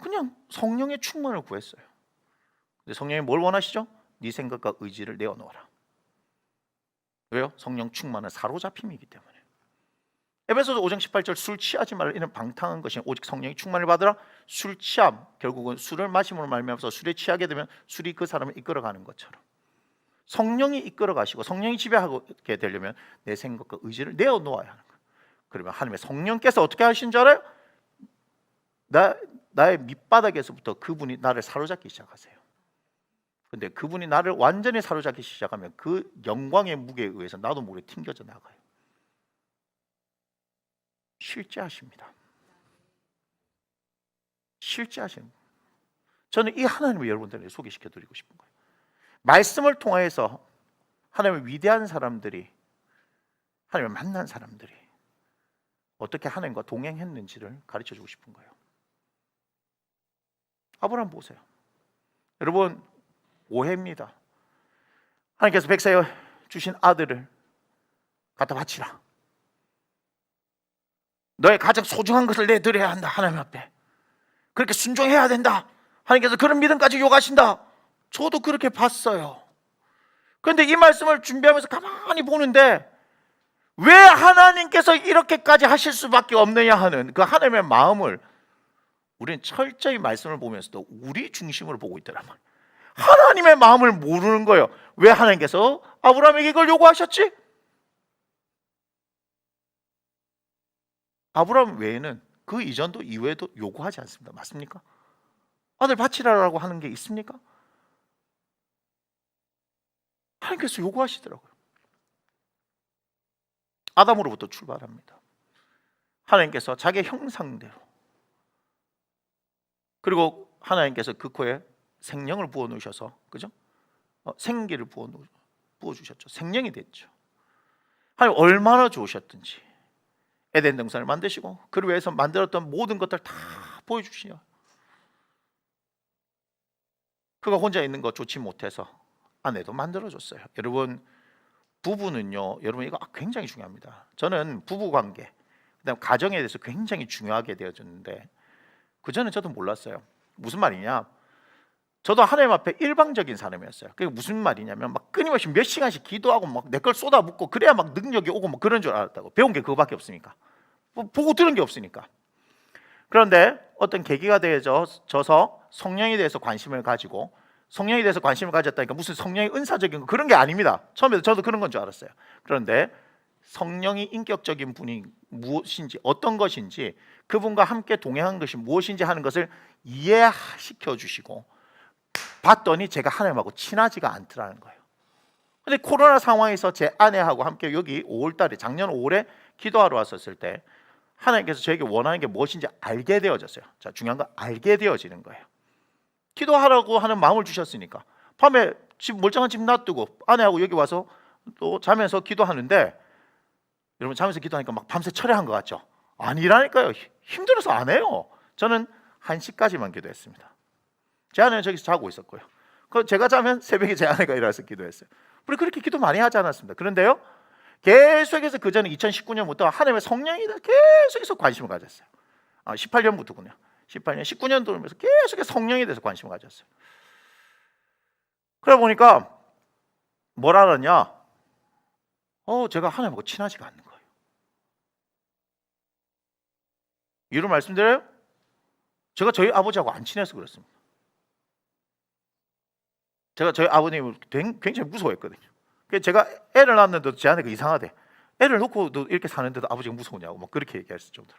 그냥 성령의 충만을 구했어요. 근데 성령이 뭘 원하시죠? 네 생각과 의지를 내어놓아라. 왜요? 성령 충만은 사로잡힘이기 때문에. 에베소서 5장 18절 술 취하지 말라 이는 방탕한 것이 오직 성령의 충만을 받으라. 술 취함, 결국은 술을 마심으로 말미암아서 술에 취하게 되면 술이 그 사람을 이끌어가는 것처럼 성령이 이끌어가시고 성령이 지배하게 되려면 내 생각과 의지를 내어놓아야 하는 거예요. 그러면 하나님의 성령께서 어떻게 하신 줄 알아요? 나의 밑바닥에서부터 그분이 나를 사로잡기 시작하세요. 근데 그분이 나를 완전히 사로잡기 시작하면 그 영광의 무게에 의해서 나도 모르게 튕겨져 나가요. 실제하십니다. 실제하시는 거예요. 저는 이 하나님을 여러분들에게 소개시켜 드리고 싶은 거예요. 말씀을 통해서 하나님의 위대한 사람들이, 하나님을 만난 사람들이 어떻게 하나님과 동행했는지를 가르쳐 주고 싶은 거예요. 아브라함 보세요. 여러분, 오해입니다. 하나님께서 백사에 주신 아들을 갖다 바치라. 너의 가장 소중한 것을 내드려야 한다. 하나님 앞에 그렇게 순종해야 된다. 하나님께서 그런 믿음까지 요구하신다. 저도 그렇게 봤어요. 그런데 이 말씀을 준비하면서 가만히 보는데 왜 하나님께서 이렇게까지 하실 수밖에 없느냐 하는 그 하나님의 마음을 우리는 철저히 말씀을 보면서도 우리 중심으로 보고 있더란 말이에요. 하나님의 마음을 모르는 거예요. 왜 하나님께서 아브라함에게 이걸 요구하셨지? 아브라함 외에는 그 이전도 이외에도 요구하지 않습니다. 맞습니까? 아들 바치라라고 하는 게 있습니까? 하나님께서 요구하시더라고요. 아담으로부터 출발합니다. 하나님께서 자기의 형상대로, 그리고 하나님께서 그 코에 생명을 부어 놓으셔서, 그죠? 생기를 부어 주셨죠. 생명이 됐죠. 하나님 얼마나 좋으셨든지 에덴 동산을 만드시고 그를 위해서 만들었던 모든 것들 다 보여주시냐. 그가 혼자 있는 거 좋지 못해서 아내도 만들어줬어요. 여러분, 부부는요, 여러분 이거 굉장히 중요합니다. 저는 부부 관계, 그다음 가정에 대해서 굉장히 중요하게 되어졌는데 그 전에 저도 몰랐어요. 무슨 말이냐? 저도 하나님 앞에 일방적인 사람이었어요. 그게 무슨 말이냐면 막 끊임없이 몇 시간씩 기도하고 막 내 걸 쏟아붓고 그래야 막 능력이 오고 뭐 그런 줄 알았다고. 배운 게 그거밖에 없으니까. 뭐 보고 들은 게 없으니까. 그런데 어떤 계기가 되어져서 성령에 대해서 관심을 가지고, 성령에 대해서 관심을 가졌다니까 무슨 성령의 은사적인 거 그런 게 아닙니다. 처음에 저도 그런 건 줄 알았어요. 그런데 성령이 인격적인 분이 무엇인지, 어떤 것인지, 그분과 함께 동행한 것이 무엇인지 하는 것을 이해시켜 주시고 봤더니 제가 하나님하고 친하지가 않더라는 거예요. 근데 코로나 상황에서 제 아내하고 함께 여기 5월달에, 작년 5월에 기도하러 왔었을 때 하나님께서 저에게 원하는 게 무엇인지 알게 되어졌어요. 자, 중요한 건 알게 되어지는 거예요. 기도하라고 하는 마음을 주셨으니까 밤에 멀쩡한 집 놔두고 아내하고 여기 와서 또 자면서 기도하는데, 여러분 자면서 기도하니까 막 밤새 철회한 것 같죠? 아니라니까요. 힘들어서 안 해요. 저는 1시까지만 기도했습니다. 제 아내는 저기서 자고 있었고요. 제가 자면 새벽에 제 아내가 일어나서 기도했어요. 우리 그렇게 기도 많이 하지 않았습니다. 그런데요, 계속해서 그 전에 2019년부터 하나님의 성령이 계속해서 관심을 가졌어요. 18년부터군요. 18년, 19년 돌면서 계속해서 성령에 대해서 관심을 가졌어요. 그러다 보니까 뭐라 그러냐? 제가 하나님하고 친하지가 않는 거예요. 이유를 말씀드려요? 제가 저희 아버지하고 안 친해서 그렇습니다. 제가 저희 아버님을 굉장히 무서워했거든요. 제가 애를 낳았는데도 제 아내가 이상하대. 애를 놓고도 이렇게 사는데도 아버지가 무서우냐고 막 그렇게 얘기했을 정도로.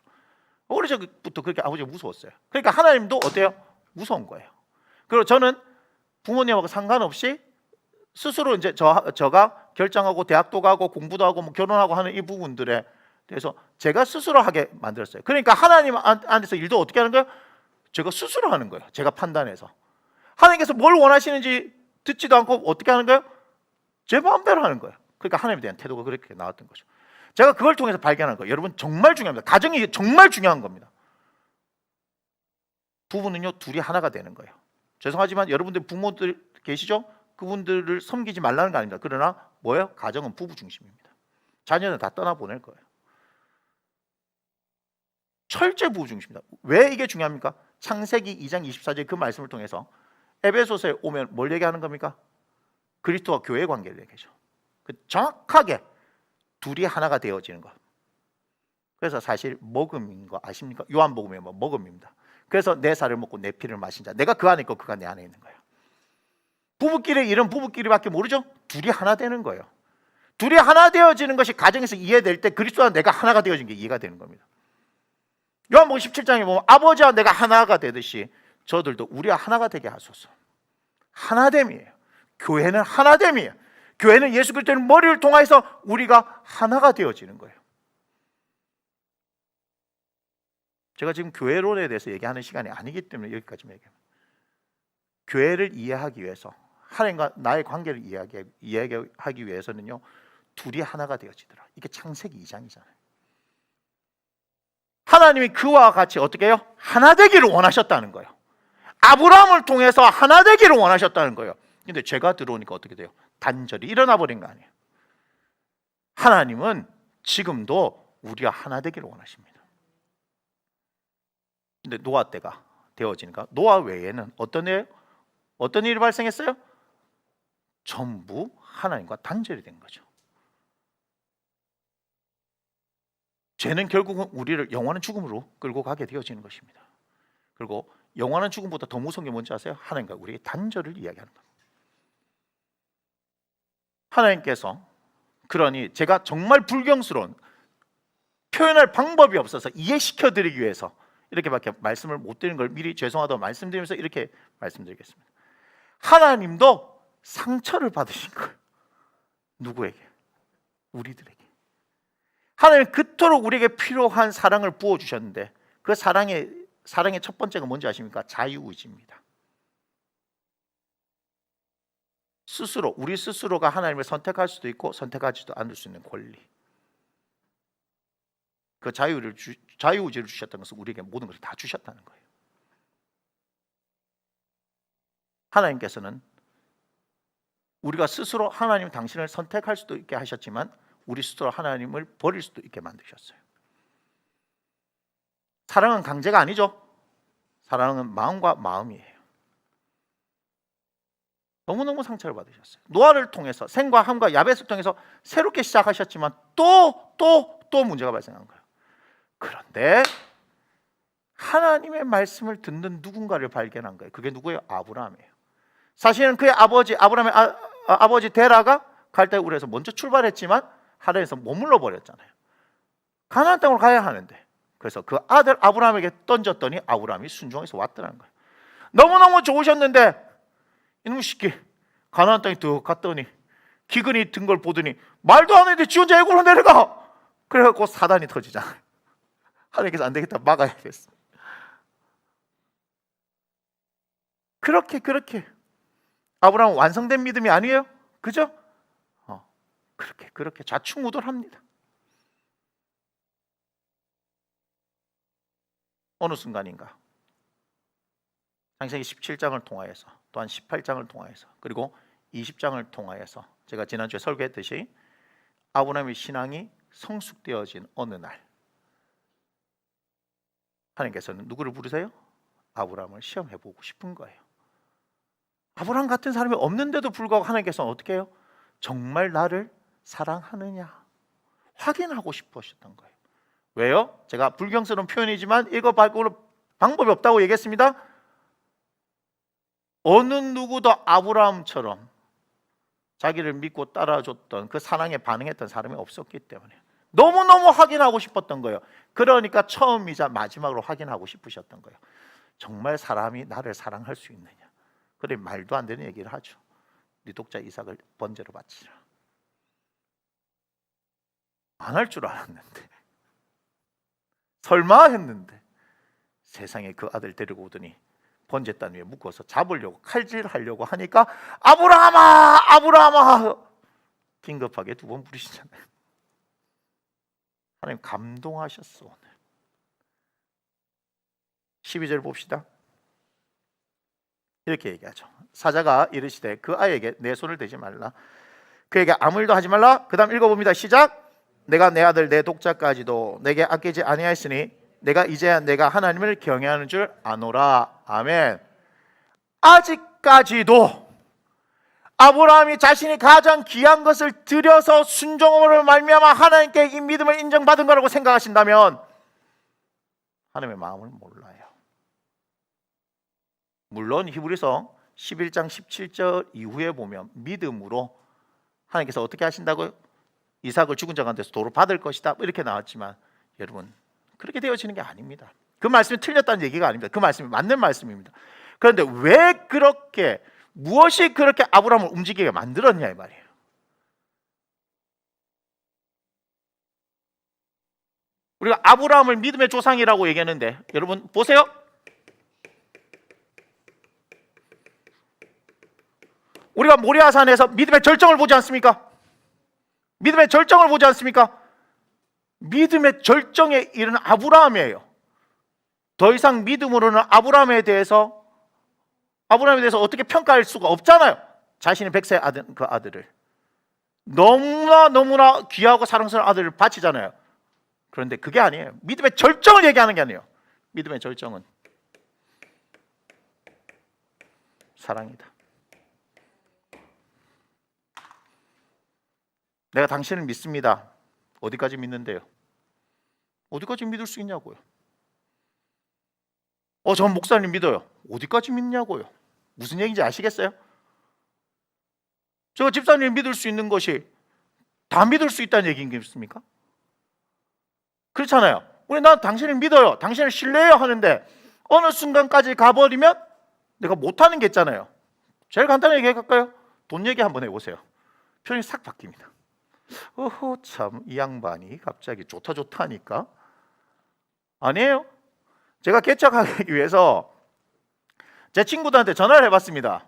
어려서부터 그렇게 아버지가 무서웠어요. 그러니까 하나님도 어때요? 무서운 거예요. 그리고 저는 부모님하고 상관없이 스스로 이제 저가 결정하고 대학도 가고 공부도 하고 뭐 결혼하고 하는 이 부분들에 대해서 제가 스스로 하게 만들었어요. 그러니까 하나님 안에서 일도 어떻게 하는 거예요? 제가 스스로 하는 거예요. 제가 판단해서. 하나님께서 뭘 원하시는지 듣지도 않고 어떻게 하는 거예요? 제 마음대로 하는 거예요. 그러니까 하나님에 대한 태도가 그렇게 나왔던 거죠. 제가 그걸 통해서 발견한 거예요. 여러분 정말 중요합니다. 가정이 정말 중요한 겁니다. 부부는요, 둘이 하나가 되는 거예요. 죄송하지만 여러분들 부모들 계시죠? 그분들을 섬기지 말라는 거 아닙니다. 그러나 뭐예요? 가정은 부부 중심입니다. 자녀는 다 떠나보낼 거예요. 철저히 부부 중심입니다. 왜 이게 중요합니까? 창세기 2장 24절 그 말씀을 통해서 에베소서에 오면 뭘 얘기하는 겁니까? 그리스도와 교회의 관계를 얘기하죠. 정확하게 둘이 하나가 되어지는 것. 그래서 사실 먹음인 거 아십니까? 요한복음에 뭐 먹음입니다. 그래서 내 살을 먹고 내 피를 마신 자, 내가 그 안에 있고 그가 내 안에 있는 거예요. 부부끼리 이런 부부끼리밖에 모르죠? 둘이 하나 되는 거예요. 둘이 하나 되어지는 것이 가정에서 이해될 때 그리스도와 내가 하나가 되어진 게 이해가 되는 겁니다. 요한복음 17장에 보면 아버지와 내가 하나가 되듯이 저들도 우리와 하나가 되게 하소서. 하나됨이에요. 교회는 하나됨이에요. 교회는 예수 그리스도의 머리를 통해서 우리가 하나가 되어지는 거예요. 제가 지금 교회론에 대해서 얘기하는 시간이 아니기 때문에 여기까지만 얘기합니다. 교회를 이해하기 위해서, 하나님과 나의 관계를 이해하기 위해서는요, 둘이 하나가 되어지더라. 이게 창세기 2장이잖아요. 하나님이 그와 같이 어떻게 해요? 하나 되기를 원하셨다는 거예요. 아브라함을 통해서 하나 되기를 원하셨다는 거예요. 근데 죄가 들어오니까 어떻게 돼요? 단절이 일어나 버린 거 아니에요. 하나님은 지금도 우리가 하나 되기를 원하십니다. 근데 노아 때가 되어지니까 노아 외에는 어떤 일이 발생했어요? 전부 하나님과 단절이 된 거죠. 죄는 결국은 우리를 영원한 죽음으로 끌고 가게 되어지는 것입니다. 그리고 영원한 죽음보다 더 무서운 게 뭔지 아세요? 하나님과 우리의 단절을 이야기하는 겁니다. 하나님께서, 그러니 제가 정말 불경스러운, 표현할 방법이 없어서 이해시켜 드리기 위해서 이렇게밖에 말씀을 못 드리는 걸 미리 죄송하다고 말씀드리면서 이렇게 말씀드리겠습니다. 하나님도 상처를 받으신 거예요. 누구에게? 우리들에게. 하나님은 그토록 우리에게 필요한 사랑을 부어주셨는데 그 사랑의 첫 번째가 뭔지 아십니까? 자유의지입니다. 우리 스스로가 하나님을 선택할 수도 있고 선택하지도 않을 수 있는 권리. 그 자유의지를 주셨다는 것은 우리에게 모든 것을 다 주셨다는 거예요. 하나님께서는 우리가 스스로 하나님 당신을 선택할 수도 있게 하셨지만 우리 스스로 하나님을 버릴 수도 있게 만드셨어요. 사랑은 강제가 아니죠. 사랑은 마음과 마음이에요. 너무너무 상처를 받으셨어요. 노아를 통해서, 셈과 함과 야벳을 통해서 새롭게 시작하셨지만 또 문제가 발생한 거예요. 그런데 하나님의 말씀을 듣는 누군가를 발견한 거예요. 그게 누구예요? 아브라함이에요. 사실은 그의 아버지, 아브라함의 아버지 데라가 갈대 우르에서 먼저 출발했지만 하란에서 머물러 버렸잖아요. 가나안 땅으로 가야 하는데, 그래서 그 아들 아브라함에게 던졌더니 아브라함이 순종해서 왔더라는 거예요. 너무너무 좋으셨는데 이놈의 새끼 가나안 땅에 더 갔더니 기근이 든 걸 보더니 말도 안 했는데 지 혼자 애굽으로 내려가. 그래갖고 사단이 터지잖아요. 하나님께서 안 되겠다, 막아야겠어. 그렇게 아브라함은 완성된 믿음이 아니에요? 그죠? 그렇게 좌충우돌합니다. 어느 순간인가 창세기 17장을 통하여서, 또한 18장을 통하여서, 그리고 20장을 통하여서 제가 지난주에 설교했듯이 아브라함의 신앙이 성숙되어진 어느 날 하나님께서는 누구를 부르세요? 아브라함을 시험해보고 싶은 거예요. 아브라함 같은 사람이 없는데도 불구하고 하나님께서는 어떻게 해요? 정말 나를 사랑하느냐 확인하고 싶으셨던 거예요. 왜요? 제가 불경스러운 표현이지만 이거 말고는 방법이 없다고 얘기했습니다. 어느 누구도 아브라함처럼 자기를 믿고 따라줬던, 그 사랑에 반응했던 사람이 없었기 때문에 너무너무 확인하고 싶었던 거예요. 그러니까 처음이자 마지막으로 확인하고 싶으셨던 거예요. 정말 사람이 나를 사랑할 수 있느냐. 그래, 말도 안 되는 얘기를 하죠. 네 독자 이삭을 번제로 바치라. 안 할 줄 알았는데, 설마 했는데 세상에 그 아들 데리고 오더니 번제단 위에 묶어서 잡으려고 칼질하려고 하니까 아브라함아 긴급하게 두 번 부르시잖아요. 하나님 감동하셨어. 오늘 12절 봅시다. 이렇게 얘기하죠. 사자가 이르시되 그 아이에게 내 손을 대지 말라, 그에게 아무 일도 하지 말라. 그 다음 읽어봅니다. 시작. 내가 내 아들 내 독자까지도 내게 아끼지 아니하였으니 내가 이제야 내가 하나님을 경외하는 줄 아노라. 아멘. 아직까지도 아브라함이 자신이 가장 귀한 것을 드려서 순종함으로 말미암아 하나님께 이 믿음을 인정받은 거라고 생각하신다면 하나님의 마음을 몰라요. 물론 히브리서 11장 17절 이후에 보면 믿음으로 하나님께서 어떻게 하신다고요? 이삭을 죽은 자 가운데서 도로 받을 것이다 이렇게 나왔지만 여러분 그렇게 되어지는 게 아닙니다. 그 말씀이 틀렸다는 얘기가 아닙니다. 그 말씀이 맞는 말씀입니다. 그런데 왜 그렇게, 무엇이 그렇게 아브라함을 움직이게 만들었냐 이 말이에요. 우리가 아브라함을 믿음의 조상이라고 얘기하는데 여러분 보세요. 우리가 모리아산에서 믿음의 절정을 보지 않습니까? 믿음의 절정을 보지 않습니까? 믿음의 절정에 이르는 아브라함이에요. 더 이상 믿음으로는 아브라함에 대해서 어떻게 평가할 수가 없잖아요. 자신의 100세 아들, 그 아들을 너무나 귀하고 사랑스러운 아들을 바치잖아요. 그런데 그게 아니에요. 믿음의 절정을 얘기하는 게 아니에요. 믿음의 절정은 사랑이다. 내가 당신을 믿습니다. 어디까지 믿는데요? 어디까지 믿을 수 있냐고요? 전 목사님 믿어요. 어디까지 믿냐고요? 무슨 얘기인지 아시겠어요? 제가 집사님 믿을 수 있는 것이 다 믿을 수 있다는 얘기인겠습니까? 그렇잖아요. 난 당신을 믿어요, 당신을 신뢰해요 하는데 어느 순간까지 가버리면 내가 못하는 게 있잖아요. 제일 간단하게 얘기할까요? 돈 얘기 한번 해보세요. 표현이 싹 바뀝니다. 참 이 양반이 갑자기 좋다 하니까. 아니에요. 제가 개척하기 위해서 제 친구들한테 전화를 해봤습니다.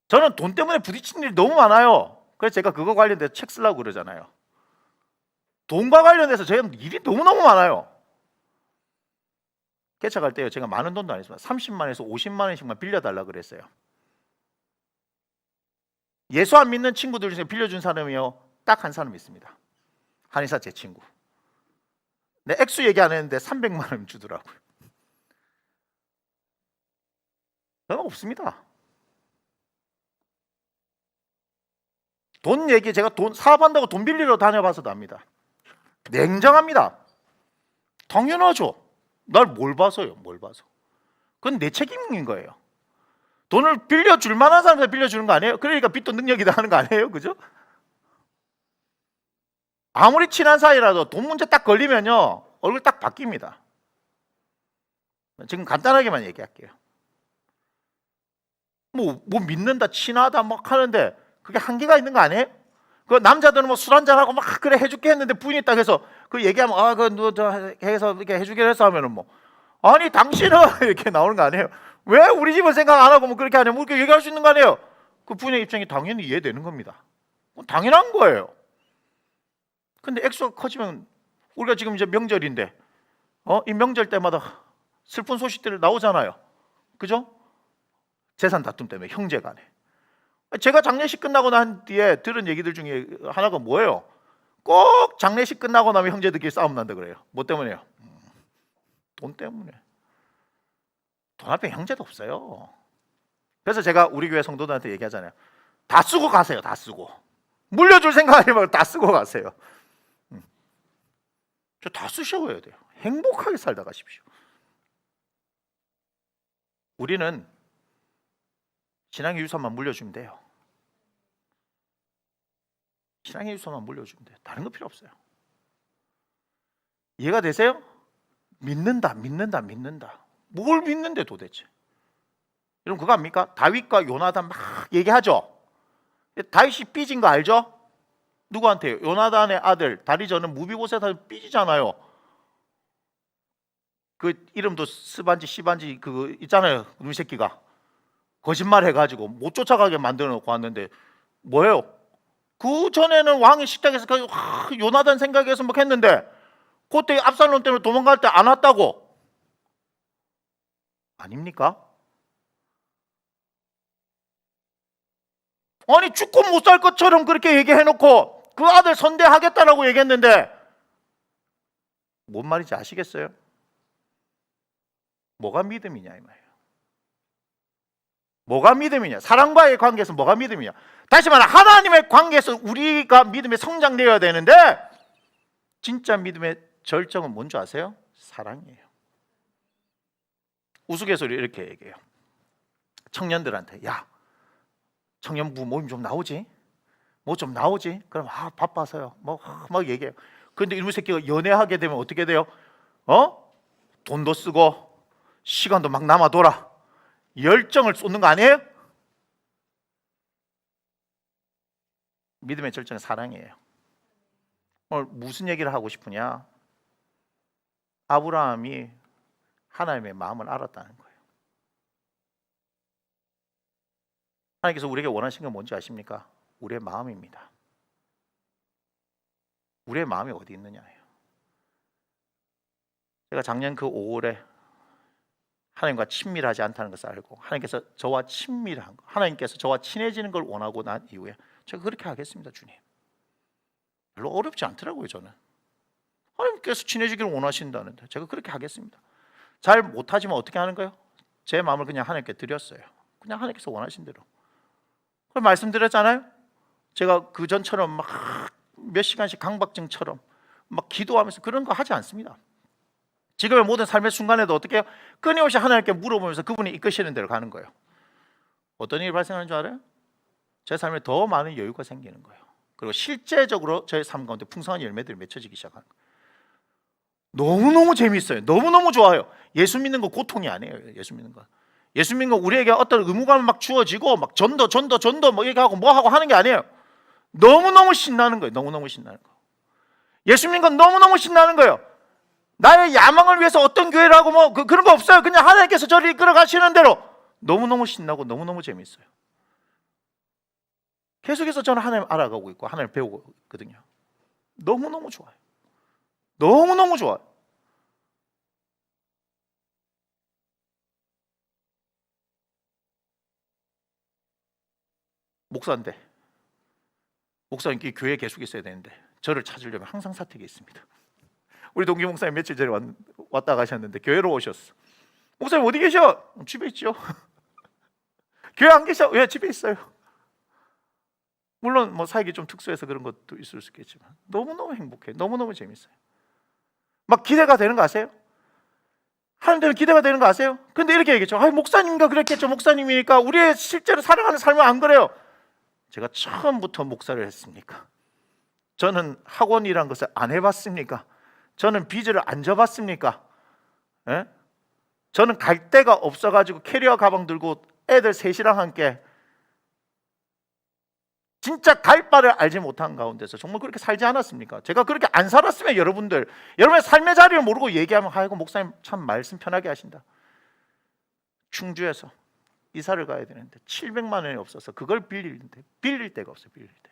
저는 돈 때문에 부딪힌 일이 너무 많아요. 그래서 제가 그거 관련돼서 책 쓰려고 그러잖아요. 돈과 관련돼서 제가 일이 너무너무 많아요. 개척할 때요, 제가 많은 돈도 아니지만 30만에서 50만 원씩만 빌려달라 그랬어요. 예수 안 믿는 친구들 중에 빌려준 사람이요, 딱 한 사람 있습니다. 한의사 제 친구. 내 액수 얘기 안 했는데 300만 원 주더라고요. 저는 없습니다. 돈 얘기, 제가 돈 사업한다고 돈 빌리러 다녀봐서도 압니다. 냉정합니다. 당연하죠. 날 뭘 봐서요, 뭘 봐서. 그건 내 책임인 거예요. 돈을 빌려줄 만한 사람한테 빌려주는 거 아니에요? 그러니까 빚도 능력이다 하는 거 아니에요? 그죠? 아무리 친한 사이라도 돈 문제 딱 걸리면요, 얼굴 딱 바뀝니다. 지금 간단하게만 얘기할게요. 뭐 믿는다, 친하다 막 하는데 그게 한계가 있는 거 아니에요? 그 남자들은 뭐 술 한잔하고 막 그래 해줄게 했는데 부인이 딱 해서 그 얘기하면 너 해서 이렇게 해주기로 했어 하면은 뭐 아니 당신은 이렇게 나오는 거 아니에요? 왜 우리 집은 생각 안 하고 뭐 그렇게 하냐, 뭐 그렇게 얘기할 수 있는 거 아니에요? 그 부인의 입장이 당연히 이해되는 겁니다. 당연한 거예요. 근데 액수가 커지면, 우리가 지금 이제 명절인데 이 명절 때마다 슬픈 소식들 나오잖아요. 그죠? 재산 다툼 때문에 형제 간에. 제가 장례식 끝나고 난 뒤에 들은 얘기들 중에 하나가 뭐예요? 꼭 장례식 끝나고 나면 형제들끼리 싸움 난다 그래요. 뭐 때문에요? 돈 때문에. 돈 앞에 형제도 없어요. 그래서 제가 우리 교회 성도들한테 얘기하잖아요. 다 쓰고 가세요. 다 쓰고. 물려줄 생각하지 말고 다 쓰고 가세요. 저 다 쓰셔야 돼요. 행복하게 살다 가십시오. 우리는 신앙의 유산만 물려주면 돼요. 신앙의 유산만 물려주면 돼요. 다른 거 필요 없어요. 이해가 되세요? 믿는다. 뭘 믿는데 도대체? 여러분 그거 압니까? 다윗과 요나단 막 얘기하죠. 다윗이 삐진 거 알죠? 누구한테요? 요나단의 아들 다리저는 무비보셋한테 삐지잖아요. 그 이름도 스반지 시반지 그거 있잖아요. 이 새끼가 거짓말 해가지고 못 쫓아가게 만들어 놓고 왔는데 뭐예요? 그 전에는 왕이 식탁에서 요나단 생각해서 막 했는데 그때 압살롬 때문에 도망갈 때 안 왔다고. 아닙니까? 아니 죽고 못 살 것처럼 그렇게 얘기해놓고 그 아들 선대하겠다라고 얘기했는데 뭔 말인지 아시겠어요? 뭐가 믿음이냐 이 말이에요. 뭐가 믿음이냐? 사랑과의 관계에서 뭐가 믿음이냐? 다시 말해 하나님의 관계에서 우리가 믿음에 성장되어야 되는데 진짜 믿음의 절정은 뭔지 아세요? 사랑이에요. 우스갯소리 이렇게 얘기해요. 청년들한테 야 청년부 모임 좀 나오지? 뭐 좀 나오지? 그럼 바빠서요. 막 얘기해요. 그런데 이놈의 새끼가 연애하게 되면 어떻게 돼요? 돈도 쓰고 시간도 막 남아돌아. 열정을 쏟는 거 아니에요? 믿음의 절정은 사랑이에요. 오늘 무슨 얘기를 하고 싶으냐? 아브라함이 하나님의 마음을 알았다는 거예요. 하나님께서 우리에게 원하시는 건 뭔지 아십니까? 우리의 마음입니다. 우리의 마음이 어디 있느냐예요. 제가 작년 그 5월에 하나님과 친밀하지 않다는 것을 알고 하나님께서 저와 친밀한 거, 하나님께서 저와 친해지는 걸 원하고 난 이후에 제가 그렇게 하겠습니다. 주님. 별로 어렵지 않더라고요. 저는 하나님께서 친해지기를 원하신다는데 제가 그렇게 하겠습니다. 잘 못하지만 어떻게 하는 거예요? 제 마음을 그냥 하나님께 드렸어요. 그냥 하나님께서 원하신 대로. 그걸 말씀드렸잖아요. 제가 그 전처럼 막 몇 시간씩 강박증처럼 막 기도하면서 그런 거 하지 않습니다. 지금의 모든 삶의 순간에도 어떻게 해요? 끊임없이 하나님께 물어보면서 그분이 이끄시는 대로 가는 거예요. 어떤 일이 발생하는 줄 알아요? 제 삶에 더 많은 여유가 생기는 거예요. 그리고 실제적으로 저의 삶 가운데 풍성한 열매들이 맺혀지기 시작하는 거예요. 너무너무 재미있어요. 너무너무 좋아요. 예수 믿는 거 고통이 아니에요. 예수 믿는 거. 예수 믿는 거 우리에게 어떤 의무감을 막 주어지고 막 전도 뭐 얘기하고 뭐 하고 하는 게 아니에요. 너무너무 신나는 거예요. 너무너무 신나는 거. 예수 믿는 건 너무너무 신나는 거예요. 나의 야망을 위해서 어떤 교회를 하고 뭐 그런 거 없어요. 그냥 하나님께서 저를 이끌어 가시는 대로 너무너무 신나고 너무너무 재미있어요. 계속해서 저는 하나님 알아가고 있고 하나님 배우고 있거든요. 너무너무 좋아요. 너무너무 좋아요. 목사인데 목사님 교회에 계속 있어야 되는데 저를 찾으려면 항상 사택에 있습니다. 우리 동기 목사님 며칠 전에 왔다 가셨는데 교회로 오셨어. 목사님 어디 계셔? 집에 있죠. 교회 안 계셔? 왜? 집에 있어요. 물론 뭐 사역이 좀 특수해서 그런 것도 있을 수 있겠지만 너무너무 행복해. 너무너무 재밌어요. 막 기대가 되는 거 아세요? 하나님들은 기대가 되는 거 아세요? 근데 이렇게 얘기했죠. 목사님인가 그랬겠죠. 목사님이니까 우리의 실제로 살아가는 삶은 안 그래요. 제가 처음부터 목사를 했습니까? 저는 학원이란 것을 안 해봤습니까? 저는 빚을 안 져봤습니까? 예? 저는 갈 데가 없어가지고 캐리어 가방 들고 애들 셋이랑 함께 진짜 갈 바를 알지 못한 가운데서 정말 그렇게 살지 않았습니까? 제가 그렇게 안 살았으면 여러분의 삶의 자리를 모르고 얘기하면 아이고 목사님 참 말씀 편하게 하신다. 충주에서 이사를 가야 되는데 700만 원이 없어서 그걸 빌릴 데가 없어요. 빌릴 데.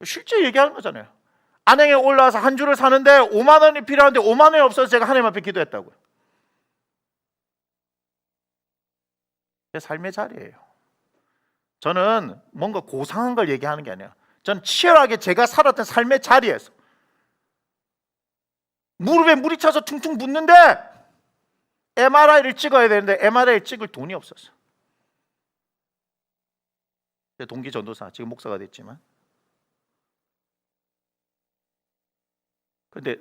실제 얘기하는 거잖아요. 안양에 올라와서 한 주를 사는데 5만 원이 필요한데 5만 원이 없어서 제가 하나님 앞에 기도했다고요. 제 삶의 자리예요. 저는 뭔가 고상한 걸 얘기하는 게 아니라 저는 치열하게 제가 살았던 삶의 자리에서 무릎에 물이 차서 퉁퉁 붓는데 MRI를 찍어야 되는데 MRI를 찍을 돈이 없었어. 제 동기 전도사, 지금 목사가 됐지만 근데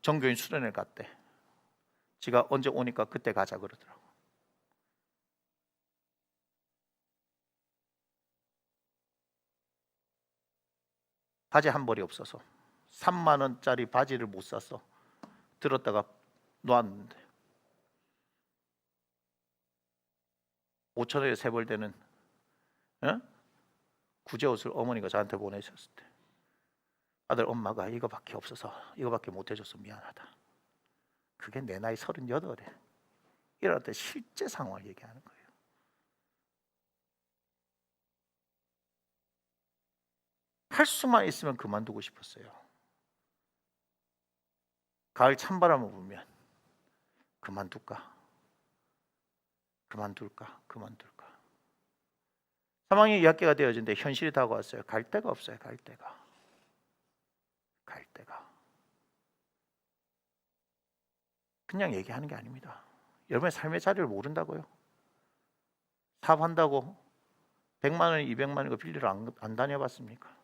정교인 수련회 갔대. 지가 언제 오니까 그때 가자 그러더라고. 바지 한 벌이 없어서 3만 원짜리 바지를 못 샀어. 들었다가 놓았는데 5천 원에 세 벌 되는 구제 옷을 어머니가 저한테 보내셨을 때 아들 엄마가 이거밖에 없어서 이거밖에 못 해줘서 미안하다. 그게 내 나이 38에 이럴 때 실제 상황을 얘기하는 거예요. 할 수만 있으면 그만두고 싶었어요. 가을 찬바람을 불면 그만둘까? 사망의 이야기가 되어진데 현실이 다가왔어요. 갈 데가 없어요. 갈 데가. 그냥 얘기하는 게 아닙니다. 여러분의 삶의 자리를 모른다고요? 사업한다고 100만 원, 200만 원이고 빌리러 안 다녀봤습니까?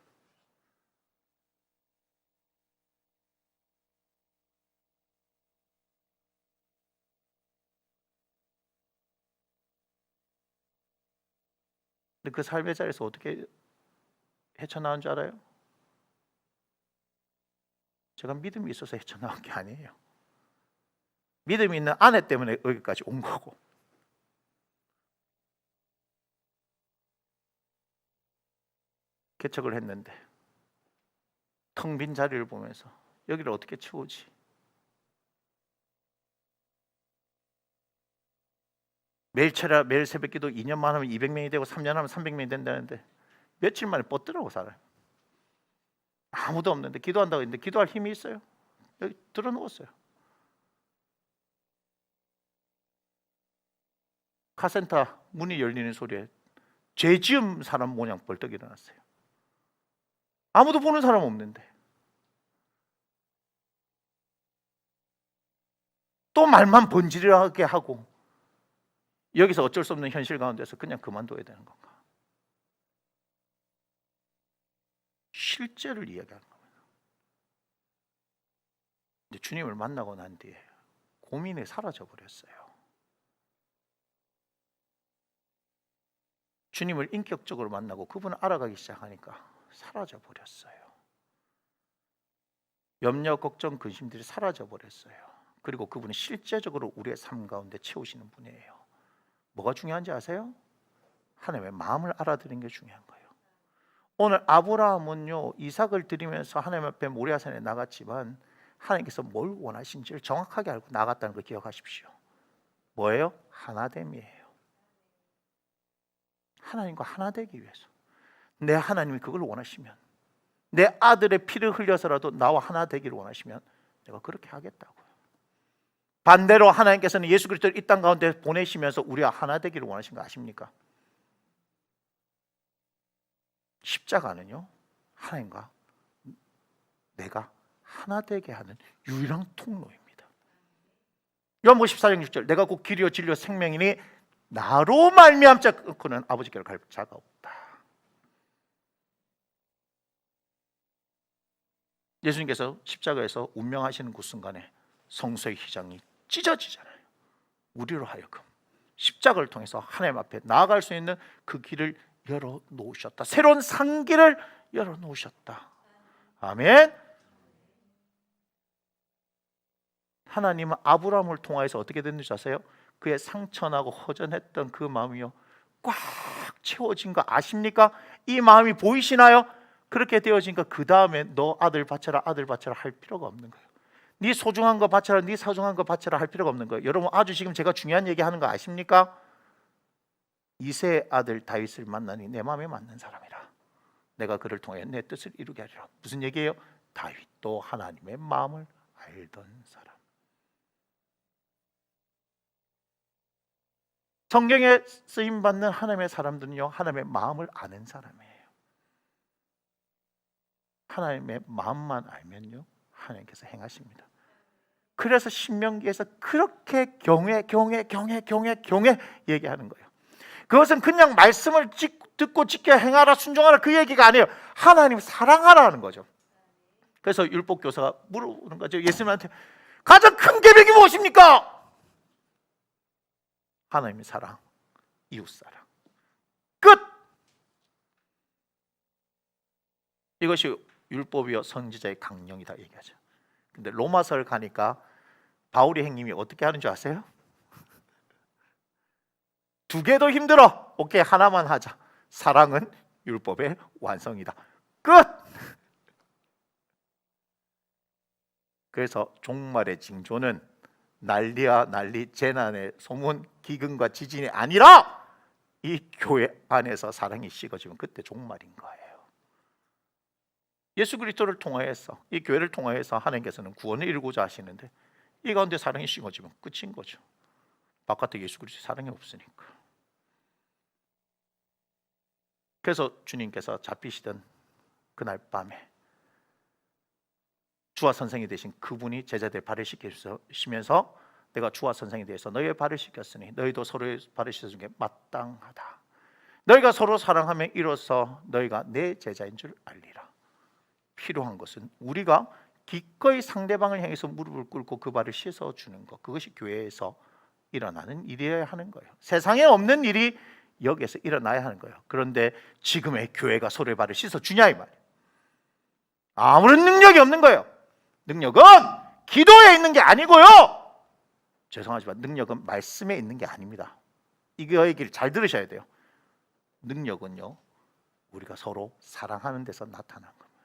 근데 그 삶의 자리에서 어떻게 헤쳐나온 줄 알아요? 제가 믿음이 있어서 헤쳐나온 게 아니에요. 믿음이 있는 아내 때문에 여기까지 온 거고 개척을 했는데 텅 빈 자리를 보면서 여기를 어떻게 채우지? 매일 새벽기도 2년만 하면 200명이 되고 3년 하면 300명이 된다는데 며칠 만에 뻗더라고 살아요. 아무도 없는데 기도한다고 했는데 기도할 힘이 있어요? 여기 들어누웠어요. 카센터 문이 열리는 소리에 죄 지은 사람 모양 벌떡 일어났어요. 아무도 보는 사람 없는데 또 말만 번지르하게 하고 여기서 어쩔 수 없는 현실 가운데서 그냥 그만둬야 되는 건가? 실제를 이야기하는 겁니다. 근데 주님을 만나고 난 뒤에 고민이 사라져 버렸어요. 주님을 인격적으로 만나고 그분을 알아가기 시작하니까 사라져 버렸어요. 염려, 걱정, 근심들이 사라져 버렸어요. 그리고 그분은 실제적으로 우리의 삶 가운데 채우시는 분이에요. 뭐가 중요한지 아세요? 하나님의 마음을 알아들은 게 중요한 거예요. 오늘 아브라함은요 이삭을 드리면서 하나님 앞에 모리아산에 나갔지만 하나님께서 뭘 원하신지를 정확하게 알고 나갔다는 걸 기억하십시오. 뭐예요? 하나됨이에요. 하나님과 하나 되기 위해서 내 하나님이 그걸 원하시면 내 아들의 피를 흘려서라도 나와 하나 되기를 원하시면 내가 그렇게 하겠다고요. 반대로 하나님께서는 예수 그리스도를 이 땅 가운데 보내시면서 우리와 하나 되기를 원하신 거 아십니까? 십자가는요, 하나님과 내가 하나 되게 하는 유일한 통로입니다. 요한복음 14장 6절, 내가 곧 길이요 진리요 생명이니 나로 말미암자 끊고는 아버지께로 갈 자가 없다. 예수님께서 십자가에서 운명하시는 그 순간에 성소의 휘장이 찢어지잖아요. 우리로 하여금 십자가를 통해서 하나님 앞에 나아갈 수 있는 그 길을 열어놓으셨다. 새로운 상기를 열어놓으셨다. 아멘. 하나님은 아브라함을 통하여서 어떻게 됐는지 아세요? 그의 상처나고 허전했던 그 마음이요, 꽉 채워진 거 아십니까? 이 마음이 보이시나요? 그렇게 되어지니까 그 다음에 너 아들 바쳐라 아들 바쳐라 할 필요가 없는 거예요. 네 소중한 거 바쳐라 네 소중한 거 바쳐라 할 필요가 없는 거예요. 여러분, 아주 지금 제가 중요한 얘기 하는 거 아십니까? 이새의 아들 다윗을 만나니 내 마음에 맞는 사람이라. 내가 그를 통해 내 뜻을 이루게 하리라. 무슨 얘기예요? 다윗도 하나님의 마음을 알던 사람. 성경에 쓰임받는 하나님의 사람들은요, 하나님의 마음을 아는 사람이에요. 하나님의 마음만 알면요, 하나님께서 행하십니다. 그래서 신명기에서 그렇게 경외 얘기하는 거예요. 그것은 그냥 말씀을 듣고 지켜 행하라 순종하라 그 얘기가 아니에요. 하나님 사랑하라는 거죠. 그래서 율법 교사가 물어보는 거죠. 예수님한테 가장 큰 계명이 무엇입니까? 하나님의 사랑, 이웃 사랑. 끝. 이것이 율법이요 선지자의 강령이다 얘기하죠. 근데 로마서를 가니까 바울의 행님이 어떻게 하는 줄 아세요? 두 개도 힘들어. 오케이, 하나만 하자. 사랑은 율법의 완성이다. 끝. 그래서 종말의 징조는 난리야 난리, 재난의 소문, 기근과 지진이 아니라 이 교회 안에서 사랑이 식어지면 그때 종말인 거예요. 예수 그리스도를 통하여서, 이 교회를 통하여서 하나님께서는 구원을 이루고자 하시는데 이 가운데 사랑이 식어지면 끝인 거죠. 바깥에 예수 그리스도 사랑이 없으니까. 그래서 주님께서 잡히시던 그날 밤에 주와 선생이 되신 그분이 제자들 발을 씻기시면서 내가 주와 선생에 대해서 너희의 발을 씻겼으니 너희도 서로의 발을 씻어준 게 마땅하다. 너희가 서로 사랑하면 이로써 너희가 내 제자인 줄 알리라. 필요한 것은 우리가 기꺼이 상대방을 향해서 무릎을 꿇고 그 발을 씻어주는 것, 그것이 교회에서 일어나는 일이어야 하는 거예요. 세상에 없는 일이 여기에서 일어나야 하는 거예요. 그런데 지금의 교회가 서로의 발을 씻어주냐 이 말이에요. 아무런 능력이 없는 거예요. 능력은 기도에 있는 게 아니고요, 죄송하지만 능력은 말씀에 있는 게 아닙니다. 이거 얘기를 잘 들으셔야 돼요. 능력은요, 우리가 서로 사랑하는 데서 나타나는 겁니다.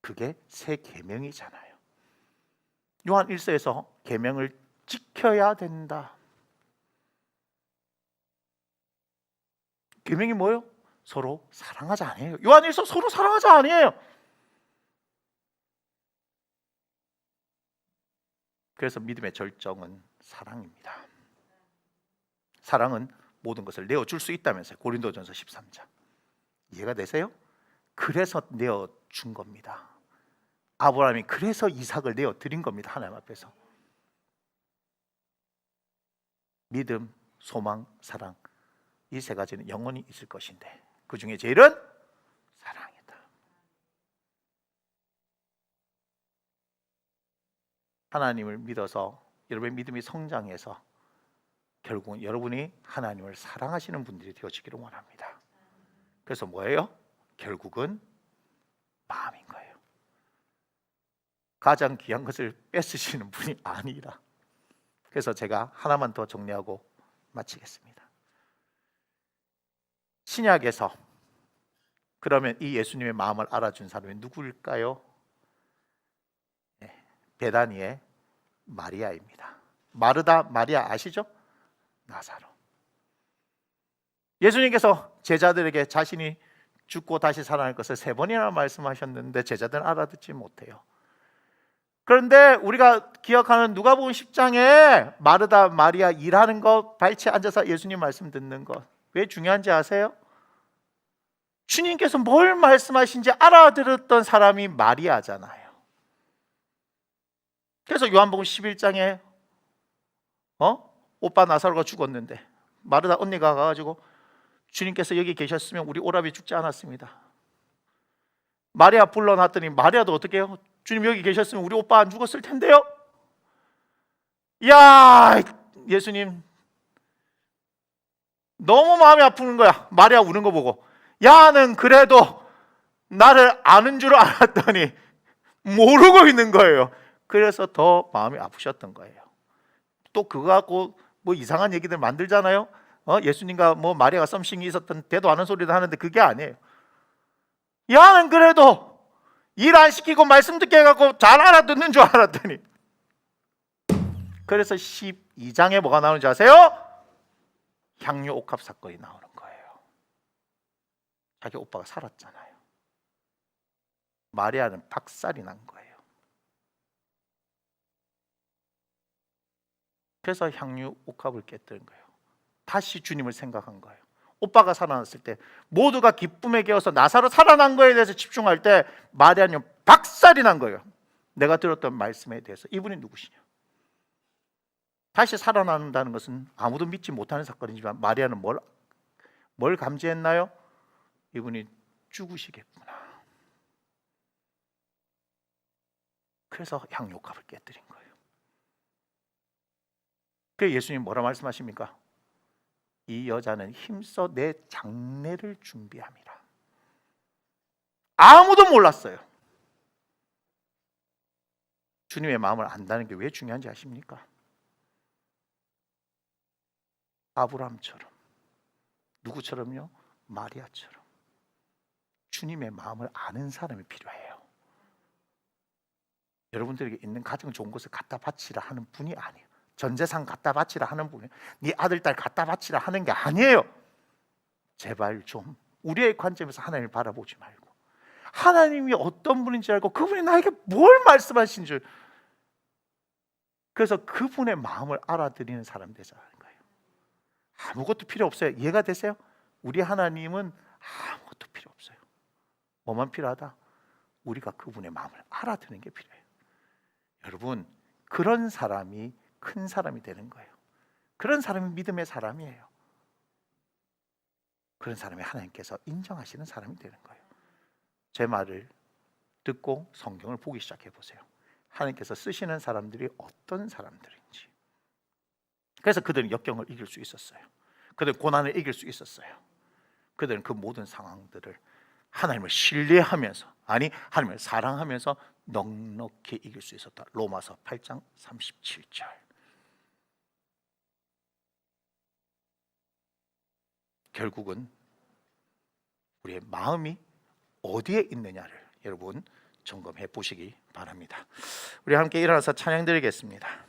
그게 새 계명이잖아요. 요한 1서에서 계명을 지켜야 된다. 계명이 뭐예요? 서로 사랑하자 아니에요. 요한 1서 서로 사랑하자 아니에요. 그래서 믿음의 절정은 사랑입니다. 사랑은 모든 것을 내어줄 수 있다면서요. 고린도전서 13장. 이해가 되세요? 그래서 내어준 겁니다. 아브라함이 그래서 이삭을 내어드린 겁니다. 하나님 앞에서. 믿음, 소망, 사랑, 이 세 가지는 영원히 있을 것인데 그 중에 제일은 사랑이다. 하나님을 믿어서 여러분의 믿음이 성장해서 결국은 여러분이 하나님을 사랑하시는 분들이 되어지기를 원합니다. 그래서 뭐예요? 결국은 마음인 거예요. 가장 귀한 것을 뺏으시는 분이 아니라. 그래서 제가 하나만 더 정리하고 마치겠습니다. 신약에서 그러면 이 예수님의 마음을 알아준 사람이 누구일까요? 베다니의 마리아입니다. 마르다 마리아 아시죠? 나사로. 예수님께서 제자들에게 자신이 죽고 다시 살아날 것을 3번이나 말씀하셨는데 제자들은 알아듣지 못해요. 그런데 우리가 기억하는 누가복음 10장에 마르다 마리아 일하는 것, 발치에 앉아서 예수님 말씀 듣는 것, 왜 중요한지 아세요? 주님께서 뭘 말씀하신지 알아들었던 사람이 마리아잖아요. 그래서 요한복음 11장에 오빠 나사로가 죽었는데 마르다 언니가 가가지고 주님께서 여기 계셨으면 우리 오라비 죽지 않았습니다. 마리아 불러놨더니 마리아도 어떻게 해요? 주님 여기 계셨으면 우리 오빠 안 죽었을 텐데요. 야, 예수님 너무 마음이 아픈 거야. 마리아 우는 거 보고. 야는 그래도 나를 아는 줄 알았더니 모르고 있는 거예요. 그래서 더 마음이 아프셨던 거예요. 또 그거 갖고 뭐 이상한 얘기들 만들잖아요. 예수님과 뭐 마리아가 썸씽이 있었던 대도 않은 소리도 하는데 그게 아니에요. 야는 그래도 일 안 시키고 말씀 듣게 해갖고 잘 알아듣는 줄 알았더니. 그래서 12장에 뭐가 나오는지 아세요? 향유 옥합 사건이 나오는 거예요. 자기 오빠가 살았잖아요. 마리아는 박살이 난 거예요. 그래서 향유 옥합을 깨뜨린 거예요. 다시 주님을 생각한 거예요. 오빠가 살아났을 때 모두가 기쁨에 겨워서 나사로 살아난 거에 대해서 집중할 때 마리아는 박살이 난 거예요. 내가 들었던 말씀에 대해서. 이분이 누구시냐? 다시 살아난다는 것은 아무도 믿지 못하는 사건이지만 마리아는 뭘 감지했나요? 이분이 죽으시겠구나. 그래서 향유옥합을 깨뜨린 거예요. 그래서 예수님 뭐라 말씀하십니까? 이 여자는 힘써 내 장례를 준비함이라. 아무도 몰랐어요. 주님의 마음을 안다는 게 왜 중요한지 아십니까? 아브라함처럼, 누구처럼요? 마리아처럼 주님의 마음을 아는 사람이 필요해요. 여러분들에게 있는 가장 좋은 것을 갖다 바치라 하는 분이 아니에요. 전 재산 갖다 바치라 하는 분이, 네 아들 딸 갖다 바치라 하는 게 아니에요. 제발 좀 우리의 관점에서 하나님을 바라보지 말고 하나님이 어떤 분인지 알고 그분이 나에게 뭘 말씀하신 줄, 그래서 그분의 마음을 알아들이는 사람 되자는 거예요. 아무것도 필요 없어요. 이해가 되세요? 우리 하나님은 아무것도 필요 없어요. 뭐만 필요하다? 우리가 그분의 마음을 알아듣는 게 필요해요. 여러분, 그런 사람이 큰 사람이 되는 거예요. 그런 사람이 믿음의 사람이에요. 그런 사람이 하나님께서 인정하시는 사람이 되는 거예요. 제 말을 듣고 성경을 보기 시작해 보세요. 하나님께서 쓰시는 사람들이 어떤 사람들인지. 그래서 그들은 역경을 이길 수 있었어요. 그들은 고난을 이길 수 있었어요. 그들은 그 모든 상황들을 하나님을 신뢰하면서, 아니 하나님을 사랑하면서 넉넉히 이길 수 있었다. 로마서 8장 37절. 결국은 우리의 마음이 어디에 있느냐를 여러분 점검해 보시기 바랍니다. 우리 함께 일어나서 찬양 드리겠습니다.